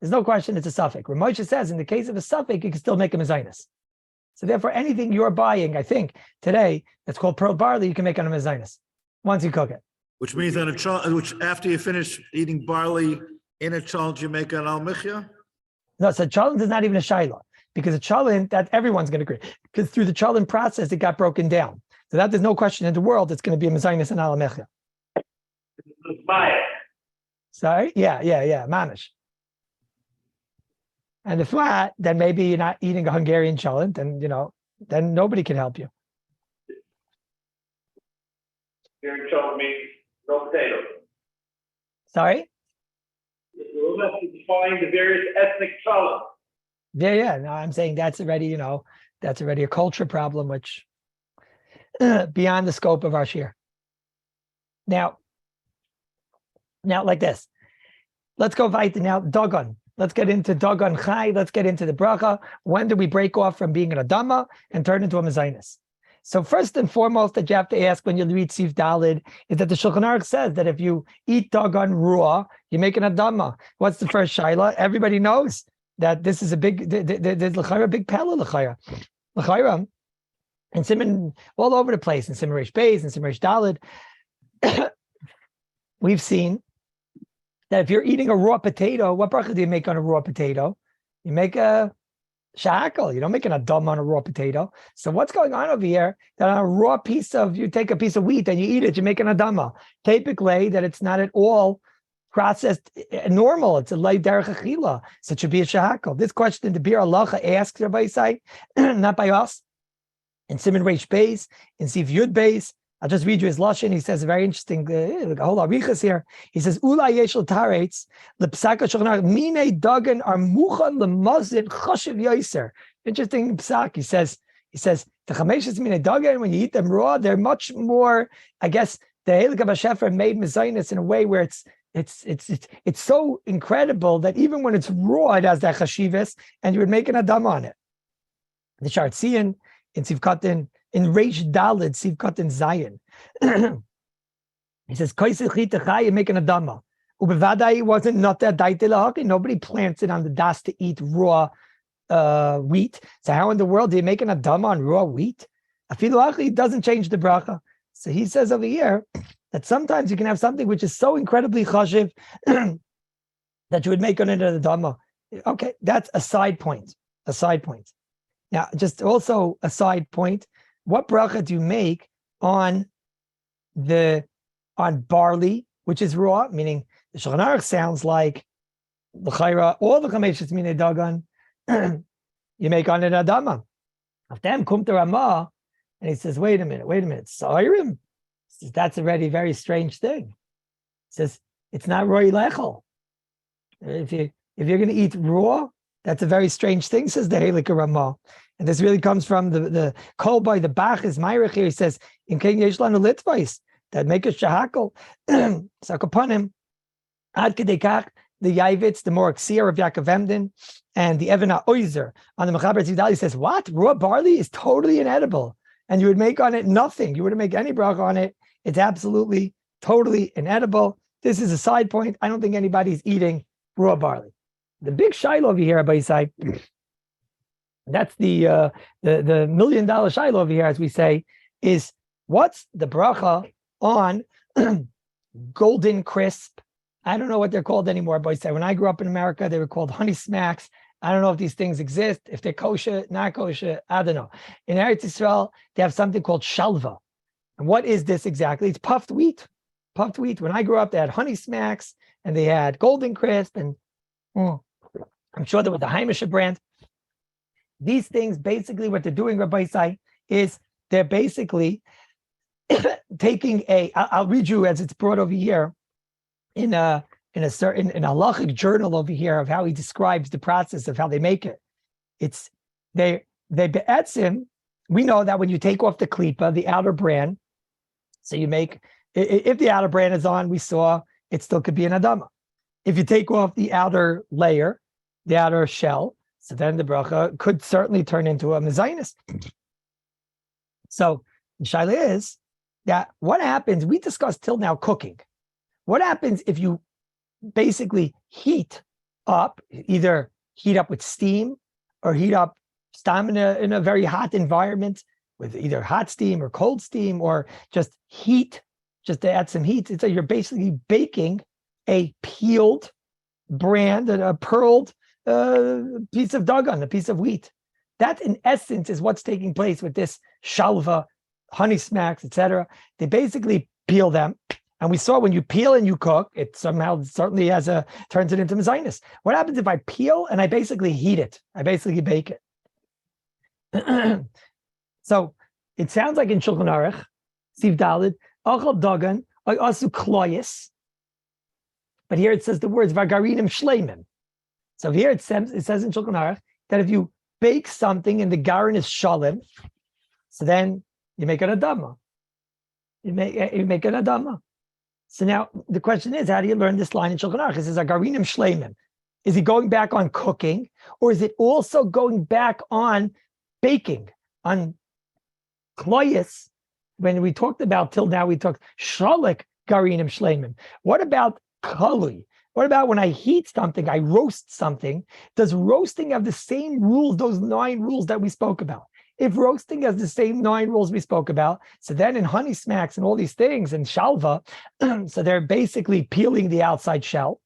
There's no question it's a suffix. LiMayseh says in the case of a suffix, you can still make a mezainis. So therefore, anything you're buying, I think, today, that's called pearl barley, you can make on a mezainis once you cook it. Which means that which after you finish eating barley in a chalent, you make an al-michya? No, so chalent is not even a shaila, because a chalent, that everyone's going to agree, because through the chalent process, it got broken down. So that there's no question in the world it's going to be a mezainis and al-michya. Sorry? Yeah, manish. And if not, then maybe you're not eating a Hungarian chalent, and then nobody can help you. Hungarian chalent means no potato. Sorry? We'll have to define the various ethnic chalent. Yeah. No, I'm saying that's already, that's already a culture problem, which beyond the scope of our share. Now like this. Let's go weiter now. Dagon. Let's get into Dagon Chai. Let's get into the bracha. When do we break off from being an Adama and turn into a mezainis? So first and foremost that you have to ask when you read Sif Dalid is that the Shulchan Aruch says that if you eat Dagon raw, you make an Adama. What's the first shaila? Everybody knows that this is a big, there's l'chayra, big pella l'chayra. L'chayra, and Simon all over the place, in Simon Reish Beis, and Simon Reish Dalid. We've seen that if you're eating a raw potato, what bracha do you make on a raw potato? You make a shahakal. You don't make an adama on a raw potato. So what's going on over here? That on a raw piece of, you take a piece of wheat and you eat it, you make an adama. Typically, that it's not at all processed normal. It's a lay derech achila. So it should be a shahakal. This question, the Bir Halacha asks Rabbi Isai, not by us. In Simon Reish Beis, in Sif Yud Beis, I'll just read you his lashon. He says a very interesting whole arichas here. He says, "Ula yeshel taretz lepsaka shulchan mine dagan are muchan lemazid chashiv yoser." Interesting psak. He says the chameshes mine dagan, when you eat them raw, they're much more. I guess the Hilchos B'Shefer made mezainis in a way where it's so incredible that even when it's raw, it has that chashivas, and you would make an adam on it. The Shartzian in Sivkatin. In Reish Dalid, Sivkatin Zion, he says, you make an adama. Ubevadai wasn't not that daite. Nobody plants it on the das to eat raw wheat. So how in the world do you make an adama on raw wheat? It doesn't change the bracha. So he says over here that sometimes you can have something which is so incredibly chashiv that you would make on it an adama. Okay, that's a side point. Now, just also a side point. What bracha do you make on barley, which is raw? Meaning the Shulchan Aruch sounds like l'chayra, all the chameshes mine dagan you make on an adama. Of them kum to Ramah, and he says, wait a minute, Sairim. That's already a very strange thing. He says it's not roi lechel. If you're going to eat raw, that's a very strange thing, says the Hilchos Ramah. And this really comes from the kol by the Bach is Myrich here. He says, in King Yeshlanu Litvais, that make a shahakal. So upon him, Ad Kedekach, the Yavitz, the more Ksir of Yaakov Emden, and the Evena Oizer on the Mechaber Tzidal, he says, what? Raw barley is totally inedible. And you would make on it nothing. You wouldn't make any bracha on it. It's absolutely, totally inedible. This is a side point. I don't think anybody's eating raw barley. The big shiloh over here, Rabbi Isai, that's the $1 million shiloh over here, as we say, is what's the bracha on golden crisp? I don't know what they're called anymore, but when I grew up in America, they were called honey smacks. I don't know if these things exist, if they're kosher, not kosher, I don't know. In Eretz Yisrael, they have something called shalva. And what is this exactly? It's puffed wheat. Puffed wheat. When I grew up, they had Honey Smacks and they had Golden Crisp, and I'm sure there was the Heimische brand. These things, basically what they're doing, Rabbi Isai, is they're basically taking I'll read you as it's brought over here in a halachic journal over here of how he describes the process of how they make it. It's they be'etzim. We know that when you take off the klipa, the outer bran, so you make, if the outer bran is on, we saw it still could be an adama. If you take off the outer layer, the outer shell, so then the bracha could certainly turn into a mezainis. So the shaila is that what happens, we discussed till now cooking. What happens if you basically heat up, either heat up with steam or heat up stamina in a very hot environment with either hot steam or cold steam, or just heat, just to add some heat. So you're basically baking a peeled bran and a pearled piece of dagan, a piece of wheat. That in essence is what's taking place with this shalva, Honey Smacks, etc. They basically peel them. And we saw when you peel and you cook, it somehow certainly turns it into mezainis. What happens if I peel and I basically heat it? I basically bake it. So it sounds like in Shulchan Aruch, Siv Daled, Achal Dagan, Asu Kloyes. But here it says the words Vagarinim Shleimim. So here it says in Shulchan Aruch that if you bake something and the garin is shalem, so then you make an adama. You make an adama. So now the question is, how do you learn this line in Shulchan Aruch? It says Agarinim Shleimim. Is he going back on cooking, or is it also going back on baking, on kloyes? When we talked about till now, we talked shalik garinim shleimim. What about kalui? What about when I heat something, I roast something? Does roasting have the same rules, those 9 rules that we spoke about? If roasting has the same 9 rules we spoke about, so then in Honey Smacks and all these things and shalva, so they're basically peeling the outside shell.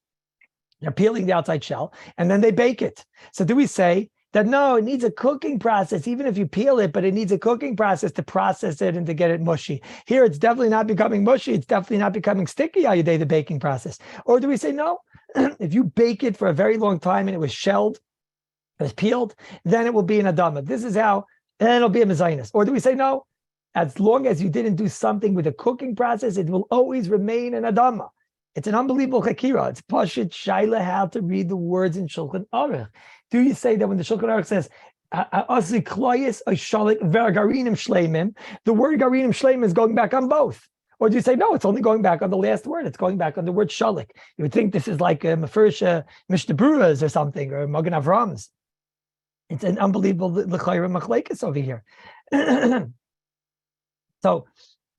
They're peeling the outside shell and then they bake it. So do we say that no, it needs a cooking process, even if you peel it, but it needs a cooking process to process it and to get it mushy? Here, it's definitely not becoming mushy. It's definitely not becoming sticky all day, the baking process. Or do we say, no, if you bake it for a very long time and it was shelled, it was peeled, then it will be an adama. This is how, and then it'll be a mezainis. Or do we say, no, as long as you didn't do something with a cooking process, it will always remain an adama. It's an unbelievable chakira. It's pashut shaila how to read the words in Shulchan Aruch. Do you say that when the Shulchan Aruch says the word garinim shleimim is going back on both? Or do you say, no, it's only going back on the last word. It's going back on the word shalik. You would think this is like a Mefersha Mishnah Berurahs or something, or Magen Avram's. It's an unbelievable l'chayra machlekes over here. So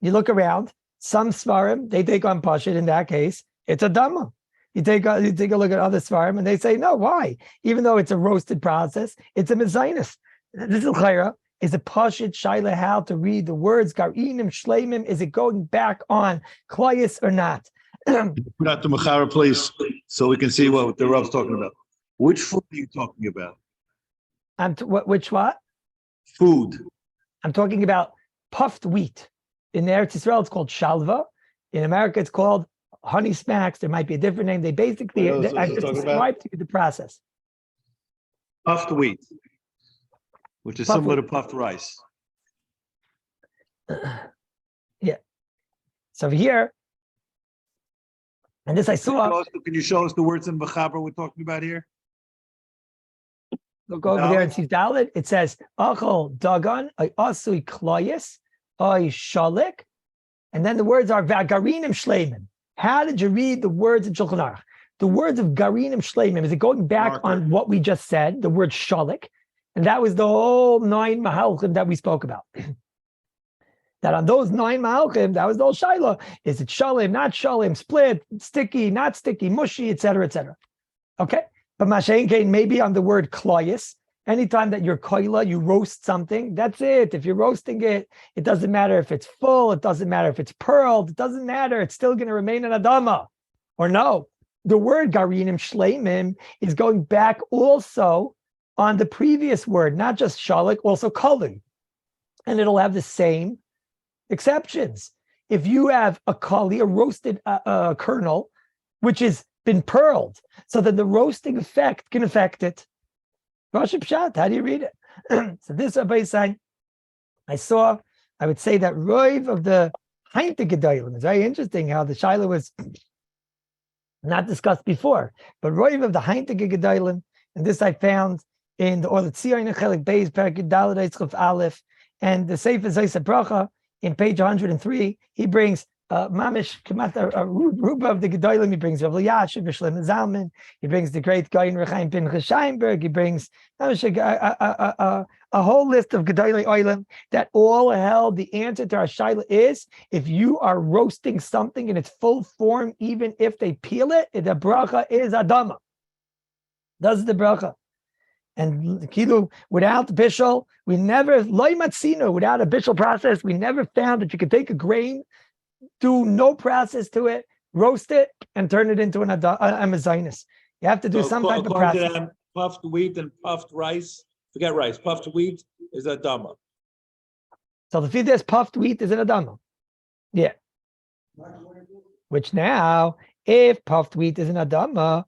you look around, some svarim, they take on pashut. In that case, it's a dhamma. You take a look at other svarim and they say, no, why? Even though it's a roasted process, it's a mezainis. This is l'chayra. Is a pashut shaila how to read the words garinim shleimim? Is it going back on klayis or not? Put out the machara, please, so we can see what the Rav's talking about. Which food are you talking about? Which what? Food. I'm talking about puffed wheat. In Eretz Yisrael, it's called shalva. In America, it's called Honey Smacks. There might be a different name. They basically I just described to you the process. Puffed wheat, which is similar to puffed rice. Yeah. So here, and this I saw. Can you show us the words in Mechaber we're talking about here? We'll go over there and see Dalit. It says, Achol dagan, ay asui kloyes, ay shalik. And then the words are Vagarinim Shleimim. How did you read the words in Shulchan Aruch? The words of Garinim Shleimim, is it going back on what we just said, the word shalik? And that was the whole 9 mahalchim that we spoke about. That on those 9 mahalchim, that was the whole shaila. Is it shalim, not shalim, split, sticky, not sticky, mushy, etc., etc. Okay? But Mashain Kain, maybe on the word kloyes, anytime that you're koila, you roast something, that's it. If you're roasting it, it doesn't matter if it's full, it doesn't matter if it's pearled, it doesn't matter, it's still going to remain an adama. Or no, the word garinim shleimim is going back also on the previous word, not just shalik, also kali. And it'll have the same exceptions. If you have a kali, a roasted kernel, which has been pearled, so then the roasting effect can affect it. Rosh Pshat, how do you read it? So this Rabbi is saying, I would say that Roiv of the Hainte Gedolim. It's very interesting how the Shaila was not discussed before, but Roiv of the Hainte Gedolim, and this I found in the Orlet Tzion Chelik Beis Perek Daled Eitzchuf Aleph, and the Sefer Zaysa Bracha in page 103. He brings Mamish Kamat Ruba of the Gedolim. He brings Rav Yashiv B'Shlem Zalman. He brings the great Gaon Rechaim Pinchas Scheinberg. He brings a whole list of Gedolim Oilim that all held the answer to our shaila is if you are roasting something in its full form, even if they peel it, the bracha is adama. That's the bracha. And kilu, without bishul, we never LiMayseh, without a bishul process, we never found that you could take a grain, do no process to it, roast it, and turn it into a mezainis. You have to do some type of process. Puffed wheat and puffed rice. Forget rice. Puffed wheat is a dama. So the there's puffed wheat is an adama. Yeah. Which now, if puffed wheat is an adama,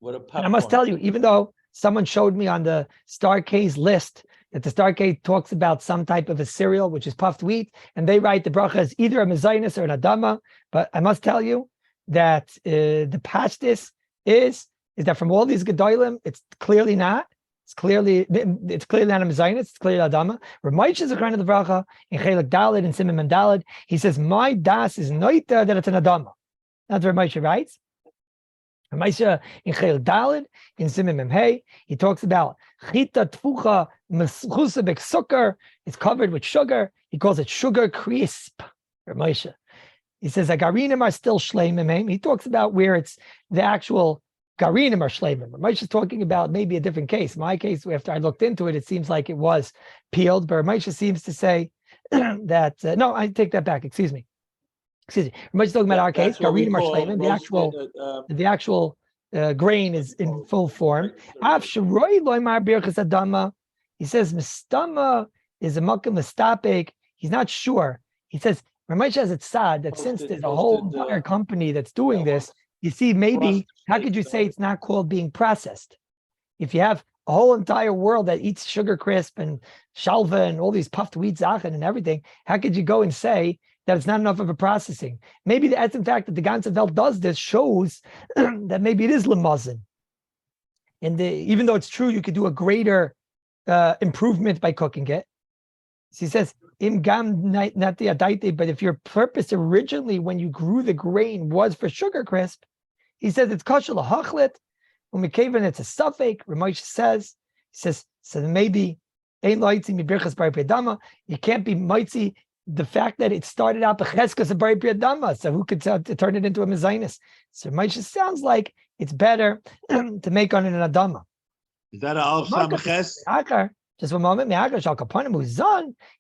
What a and I must tell you, even though someone showed me on the Star K's list that the Star K talks about some type of a cereal, which is puffed wheat, and they write the bracha is either a mezainis or an adama, but I must tell you that the pashtis is that from all these gedolim, it's clearly not. It's clearly not a mezainis. It's clearly adama. Ramaish is a kind of the bracha in Chelik Daled and Simon Daled. He says my das is noita that it's an adama. That's what Ramaish writes. LiMayseh in Chelik Daled in Simon Memhei, he talks about chita tfucha meschusa sugar. It's covered with sugar. He calls it sugar crisp. LiMayseh. He says that garinim are still shleimim. He talks about where it's the actual garinim are shleimim. LiMayseh is talking about maybe a different case. My case, after I looked into it, it seems like it was peeled, but LiMayseh seems to say that no, I take that back. Excuse me. LiMayseh is talking about our case. Garinim are shleimim. The actual grain is in full form. He says mistama is a makom mistapek. He's not sure. He says LiMayseh has it sad that since there's a whole entire company that's doing this, you see, maybe how could you say it's not called being processed? If you have a whole entire world that eats sugar crisp and shalva and all these puffed wheat zachan and everything, how could you go and say that it's not enough of a processing? Maybe the in fact that the ganze Welt does this shows that maybe it is lemazin. And even though it's true, you could do a greater improvement by cooking it. So he says, Im gam not the adaite, but if your purpose originally when you grew the grain was for sugar crisp, he says it's kosher lahachlit. When we cave in, it's a suffix. LiMayseh says, so maybe ain't loitzi mi birchas bar piyadama. You can't be mitzi the fact that it started out b'cheskas of bar piyadama. So who could turn it into a mezainis? So LiMayseh sounds like it's better to make on an adama. Is that a al samches? Just a moment.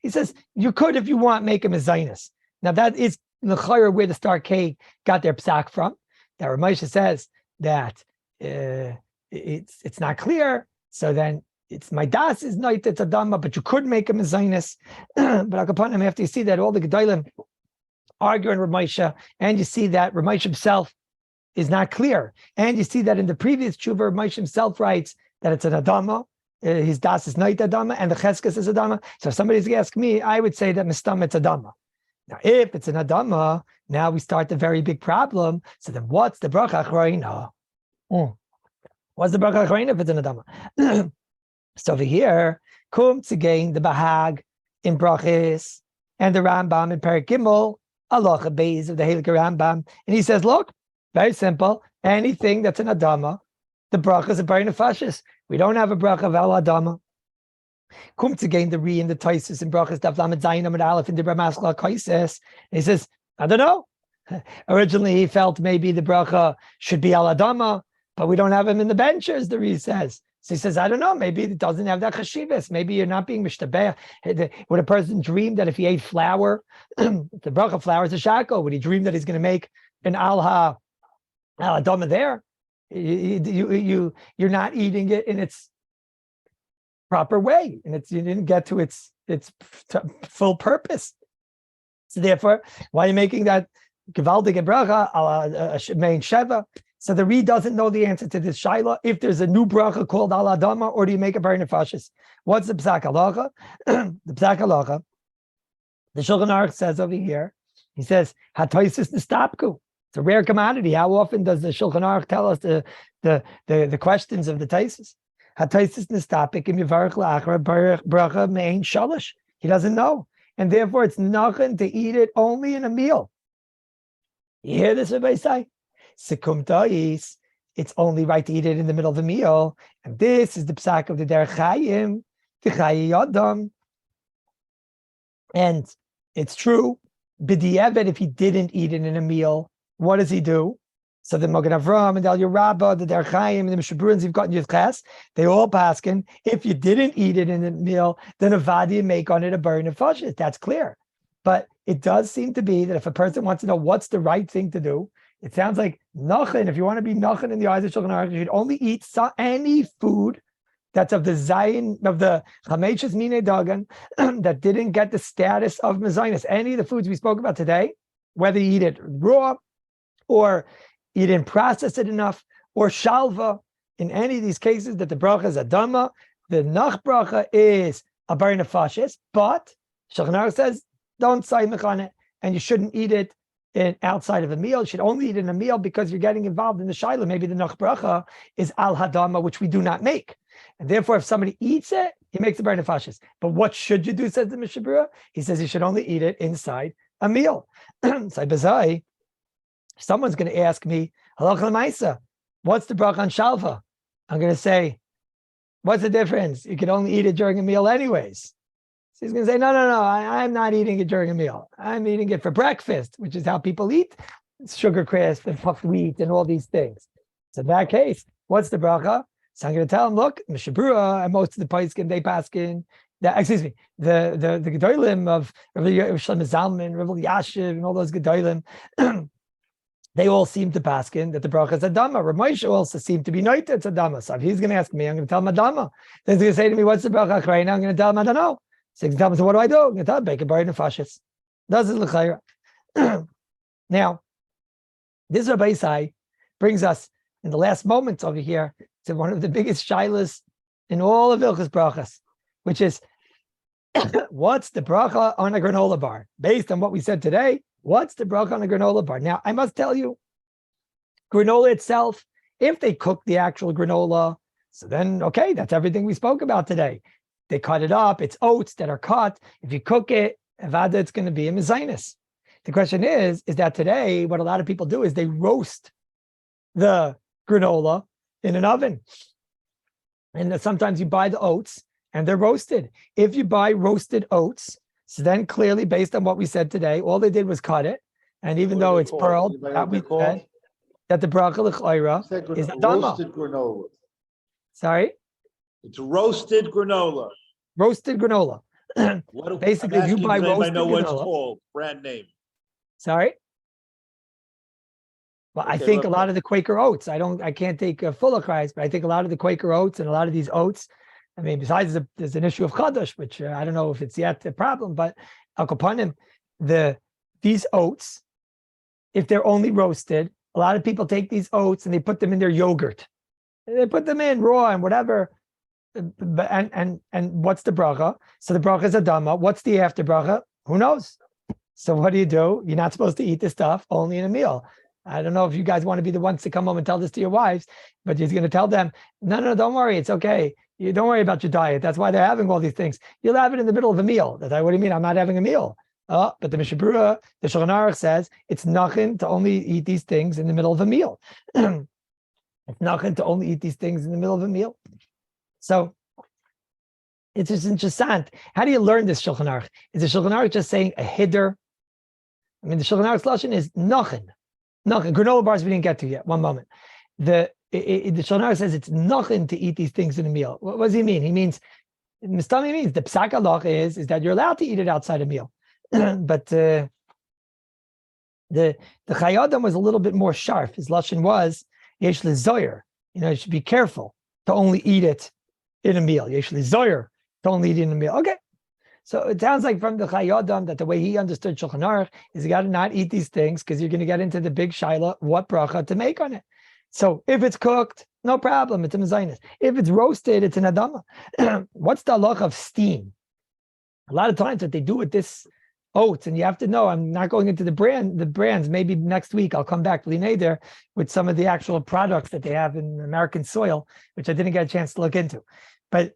He says you could, if you want, make a mezainis. Now that is the chayr where the Star K got their psak from. That LiMayseh says that it's not clear. So then it's my das is not it's a dama, but you could make a mezainis. But akapanim, after you see that all the gedolim arguing LiMayseh, and you see that LiMayseh himself is not clear, and you see that in the previous tshuva, LiMayseh himself writes that it's an adama. His das is not adama, and the cheskas is adama. So if somebody's going to ask me, I would say that mistam it's adama. Now, if it's an adama, now we start the very big problem. So then, what's the bracha achrayna? What's the bracha achrayna if it's an adama? So over here, comes again the Bahag in Brachos and the Rambam in Perek Gimel, Halacha Beis of the Heilige Rambam, and he says, look, very simple. Anything that's an adama, the bracha is a bar nefashis. We don't have a bracha of al adama. Comes again the Re in the Taisus in Brachos Daf Lamed Zayin Amud Aleph in the Bramaskla Kaises. He says, I don't know. Originally he felt maybe the bracha should be al adama, but we don't have him in the benches. The Re says. So he says, I don't know. Maybe it doesn't have that chashivas. Maybe you're not being mishtabeh. Would a person dream that if he ate flour, the bracha flour is a shako? Would he dream that he's going to make an al adama there? You're not eating it in its proper way, and you didn't get to its full purpose. So therefore, why are you making that gewaltige bracha main sheva? So the Reed doesn't know the answer to this shaila. If there's a new bracha called al adama, or do you make a very nefashis? What's the psak halacha? The psak halacha. The Shulchan Aruch says over here. He says hatoisis nistapku. It's a rare commodity. How often does the Shulchan Aruch tell us the questions of the taisis? Hatoisis nistapik im yivarach la'achra bracha mein shalish. He doesn't know, and therefore it's nothing to eat it only in a meal. You hear this, everybody say? Sikum ta'is. It's only right to eat it in the middle of the meal, and this is the psak of the derech chayim, the chayi adam. And it's true. B'di'evet, if he didn't eat it in a meal, what does he do? So the Magen Avram and the Al Yerabba, the Der Chaim, and the Mishabruins you've gotten your class, they all paskin. If you didn't eat it in the meal, then a vadi make on it a burn of fashis. That's clear. But it does seem to be that if a person wants to know what's the right thing to do, it sounds like nachin. If you want to be nachin in the eyes of Shulchan Aruch, you should only eat any food that's of the zayin of the chameshes mine dagan that didn't get the status of mezainis. Any of the foods we spoke about today, whether you eat it raw or you didn't process it enough, or shalva, in any of these cases that the bracha is adama, the nach bracha is a bar nefashis, but Shulchan Aruch says don't saimich on it, and you shouldn't eat it outside of a meal. You should only eat in a meal because you're getting involved in the shaila. Maybe the nach bracha is al hadama, which we do not make, and therefore if somebody eats it, he makes a bar nefashis. But what should you do? Says the Mishabura. He says you should only eat it inside a meal. So bezai. Someone's going to ask me, Halacha LiMayseh, what's the bracha on shalva? I'm going to say, what's the difference? You can only eat it during a meal anyways. So he's going to say, no, I'm not eating it during a meal. I'm eating it for breakfast, which is how people eat sugar crisp and puffed wheat and all these things. So in that case, what's the bracha? So I'm going to tell him, look, Mishabura and most of the Paiskim, they paskin, the Gedolim of Rav Shlomo Zalman, Rav Yashiv, and all those Gedolim, they all seem to paskin that the bracha is adama. Rav Moshe also seemed to be noita, it's adama. So if he's going to ask me, I'm going to tell him adama. Then he's going to say to me, what's the bracha achrayna? I'm going to tell him, I don't know. So he's going to tell me, so what do I do? I'm going to tell him, bake a bar nefashis. Does it l'chayra? Now, this LiMayseh brings us in the last moments over here to one of the biggest shilas in all of Hilchos Brachos, which is what's the bracha on a granola bar? Based on what we said today, what's the bracha on a granola bar? Now, I must tell you, granola itself, if they cook the actual granola, so then, okay, that's everything we spoke about today. They cut it up, it's oats that are cut. If you cook it, avada, it's going to be a mezainis. The question is that today, what a lot of people do is they roast the granola in an oven. And sometimes you buy the oats and they're roasted. If you buy roasted oats, so then clearly based on what we said today, all they did was cut it. And even though it's pearled, that we said that the bracha l'chayra is adama. Roasted granola. Sorry? It's roasted granola. Roasted granola. Basically, if you buy roasted I know what it's granola. called, brand name. Sorry? Well, I think a lot of the Quaker oats, I can't take full Christ, but I think a lot of the Quaker oats and a lot of these oats, I mean, besides there's an issue of Chadash, which I don't know if it's yet a problem, but Al Kapanim, these oats, if they're only roasted, a lot of people take these oats and they put them in their yogurt. They put them in raw and whatever. And what's the bracha? So the bracha is adama. What's the after bracha? Who knows? So what do? You're not supposed to eat this stuff only in a meal. I don't know if you guys want to be the ones to come home and tell this to your wives, but you're going to tell them, no, don't worry. It's okay. You don't worry about your diet. That's why they're having all these things. You'll have it in the middle of a meal. What do you mean? I'm not having a meal. But the Mishabura, the Shulchan Aruch says it's nachin to only eat these things in the middle of a meal. It's nachin to only eat these things in the middle of a meal. So it's just interesting. How do you learn this Shulchan Aruch? Is the Shulchan Aruch just saying a hiddur? I mean, the Shulchan Aruch's lashon is nachin. Nachin. Granola bars we didn't get to yet. One moment. The Shulchan Aruch says it's nachin to eat these things in a meal. What does he mean? He means, Mistami means the psak halacha is that you're allowed to eat it outside a meal. But the Chayei Adam was a little bit more sharp. His lashon was Yesh lezoyer, you should be careful to only eat it in a meal. Yesh lezoyer, to only eat it in a meal. Okay. So it sounds like from the Chayodam that the way he understood Shulchan Aruch is you got to not eat these things because you're going to get into the big shaila, what bracha to make on it. So if it's cooked, no problem, it's a mezainis. If it's roasted, it's an adama. What's the halacha of steam? A lot of times what they do with this oats, and you have to know, I'm not going into the brands, maybe next week I'll come back to LiMayseh with some of the actual products that they have in American soil, which I didn't get a chance to look into. But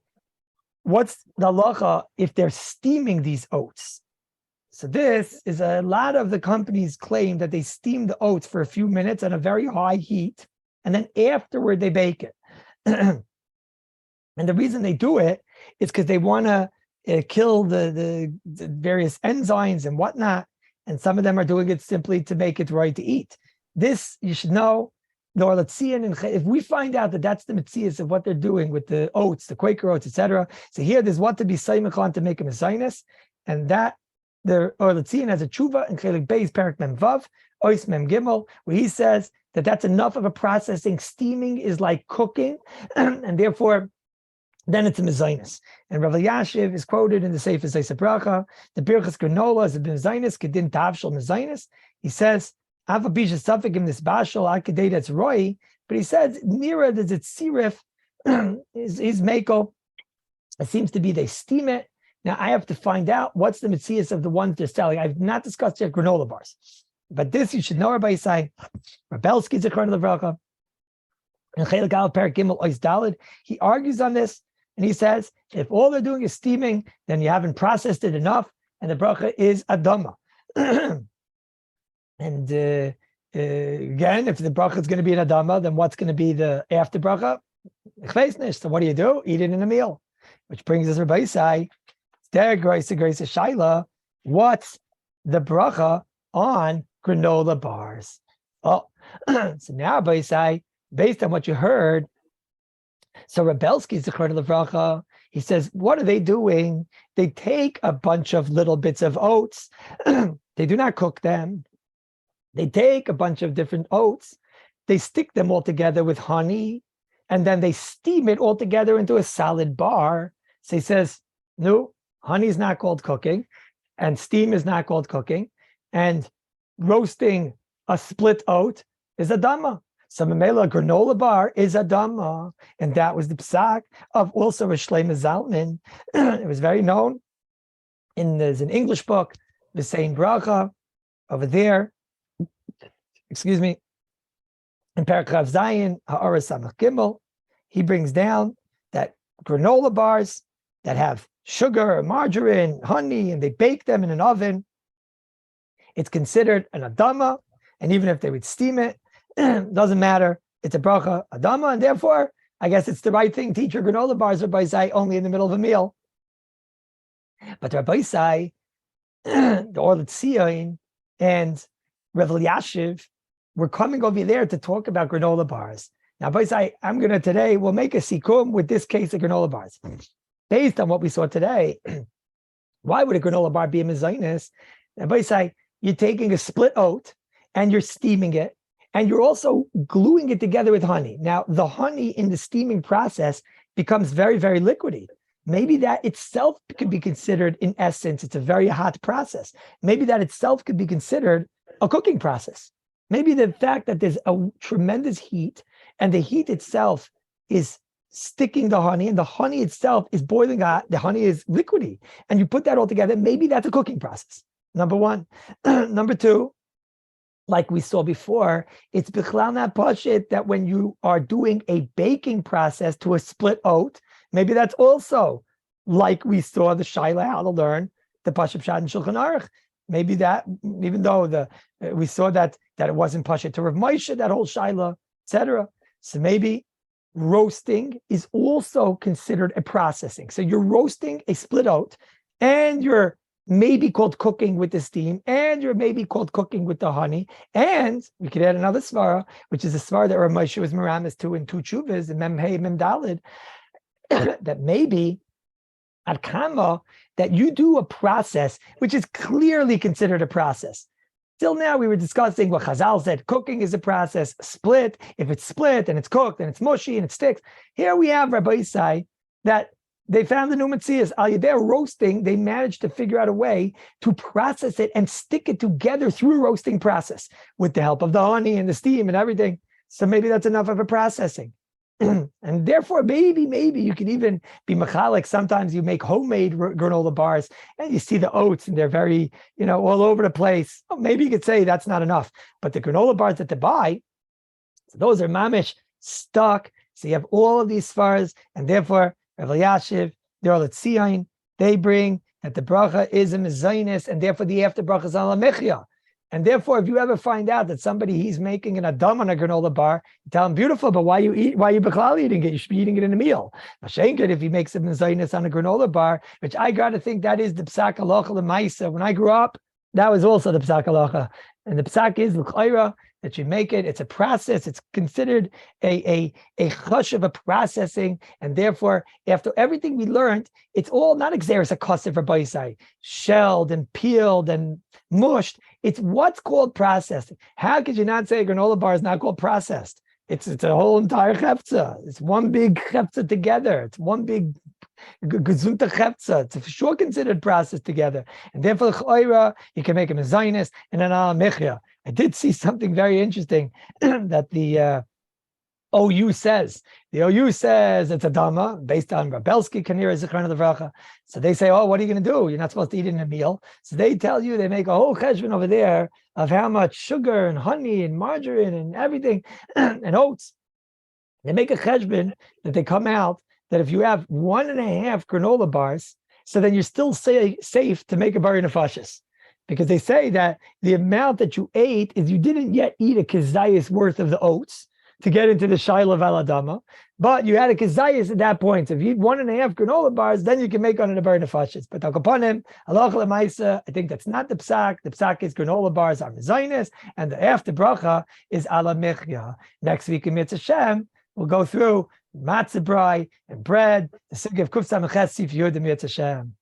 what's the halacha if they're steaming these oats? So this is a lot of the companies claim that they steam the oats for a few minutes on a very high heat, and then afterward they bake it. And the reason they do it is because they want to kill the various enzymes and whatnot, and some of them are doing it simply to make it right to eat. This, you should know, the Orlatzian, and if we find out that that's the mitzias of what they're doing with the oats, the Quaker oats, etc. So here there's what to be saimachon to make a mezainis, and that the Orlatzian has a tshuva in Chelik Beis Perik Mem Vav, Ois Mem Gimel, where he says that that's enough of a processing. Steaming is like cooking, and therefore then it's a mezainis. And Rav Yashiv is quoted in the Sefer HaBrachos, the Birchas granola is a mezainis, kedin tavshel mezainis. He says, Ava bisha suffik in this bashal, akadei that's roy, but he says, nearer there's its sirif, his mako, it seems to be they steam it. Now I have to find out what's the mitzias of the ones they're selling. I've not discussed yet granola bars, but this you should know. Everybody say, Rabelski Zechron Levracha, and Chelik Al Perik Gimel Ois Dalid. He argues on this, and he says, if all they're doing is steaming, then you haven't processed it enough, and the bracha is adama. And again, if the bracha is going to be an adama, then what's going to be the after bracha? So what do? Eat it in a meal. Which brings us Rabbi Isai, der grace shaila, what's the bracha on granola bars? Oh, so now Rabbi Isai, based on what you heard, so Rebelski's the Levracha, he says, what are they doing? They take a bunch of little bits of oats. They do not cook them. They take a bunch of different oats. They stick them all together with honey, and then they steam it all together into a solid bar. So he says, no, honey is not called cooking, and steam is not called cooking, and roasting a split oat is a dama. So Mamela granola bar is a dama, and that was the psak of also a Shlomo Zalman. It was very known. There's an English book, the same bracha over there. Excuse me. In Paragraph Zayin, HaOras Samach Gimel, he brings down that granola bars that have sugar, margarine, honey, and they bake them in an oven, it's considered an adama, and even if they would steam it, doesn't matter. It's a bracha adama, and therefore, I guess it's the right thing to eat your granola bars, Rabbi Isai, only in the middle of a meal. But Rabbi Isai, the Orlatzion, and Rav Yashiv, we're coming over there to talk about granola bars. Now, Rabbi Isai, we'll make a sikum with this case of granola bars. Based on what we saw today, why would a granola bar be a mezainis? Rabbi Isai, you're taking a split oat and you're steaming it, and you're also gluing it together with honey. Now, the honey in the steaming process becomes very, very liquidy. Maybe that itself could be considered, in essence, it's a very hot process. Maybe that itself could be considered a cooking process. Maybe the fact that there's a tremendous heat, and the heat itself is sticking the honey, and the honey itself is boiling hot, the honey is liquidy, and you put that all together, maybe that's a cooking process. Number one. Number two, like we saw before, it's bichlal not pashit that when you are doing a baking process to a split oat, maybe that's also like we saw the shaila how to learn the pashut pshat and Shulchan Aruch. Maybe that, even though we saw that it wasn't pashut to Rav Moshe, that whole shaila, etc. So maybe roasting is also considered a processing. So you're roasting a split oat, and you're maybe called cooking with the steam, and you're maybe called cooking with the honey, and we could add another svara, which is a svara that Rav Moshe was meramis to in two tshuvas, and Mem Hey, Mem Dalid, that maybe at Kama, that you do a process which is clearly considered a process. Till now, we were discussing what Chazal said, cooking is a process, split. If it's split and it's cooked and it's mushy and it sticks. Here we have Rabbi Isai that they found the new Metzias. They're roasting. They managed to figure out a way to process it and stick it together through a roasting process with the help of the honey and the steam and everything. So maybe that's enough of a processing. And therefore, maybe you can even be mechalik. Sometimes you make homemade granola bars and you see the oats and they're very, all over the place. Oh, maybe you could say that's not enough. But the granola bars that they buy, those are mamish stuck. So you have all of these svaras, and therefore, Rav Elyashiv, they bring that the bracha is a mezainis, and therefore the after bracha is ala mechia. And therefore, if you ever find out that he's making an adam on a granola bar, you tell him, beautiful, but why you b'chlal eating it? You should be eating it in a meal. Mashenket, if he makes a mezainis on a granola bar, which I got to think that is the psak halacha LiMayseh. When I grew up, that was also the psak halacha. And the psak is l'chayra, that you make it. It's a process. It's considered a chush of a processing. And therefore, after everything we learned, it's all not exeris akasiv Rabbi Isai, shelled and peeled and mushed. It's what's called processing. How could you not say a granola bar is not called processed? It's a whole entire chepza. It's one big chepza together. It's one big gezunta chepza. It's for sure considered processed together. And therefore, the you can make a mezainis and an al mechia. I did see something very interesting that the OU says. The OU says it's a dama based on Rabelsky Kanira Zichron of the Vracha. So they say, oh, what are you going to do? You're not supposed to eat it in a meal. So they tell you, they make a whole cheshbon over there of how much sugar and honey and margarine and everything and oats. They make a cheshbon that they come out that if you have 1.5 granola bars, so then you're still safe to make a bar nefashis. Because they say that the amount that you ate is you didn't yet eat a kazayas worth of the oats to get into the shaila valadama, but you had a kazayas at that point. So if you eat 1.5 granola bars, then you can make on a bar nefashis. But halacha LiMayseh, I think that's not the psak. The psak is granola bars are mezainis, and the after bracha is ala mechya. Next week in Mitzvah Shem, we'll go through matzah brai and bread, the sugya of kuf samachet sif yud in Mitzvah Shem.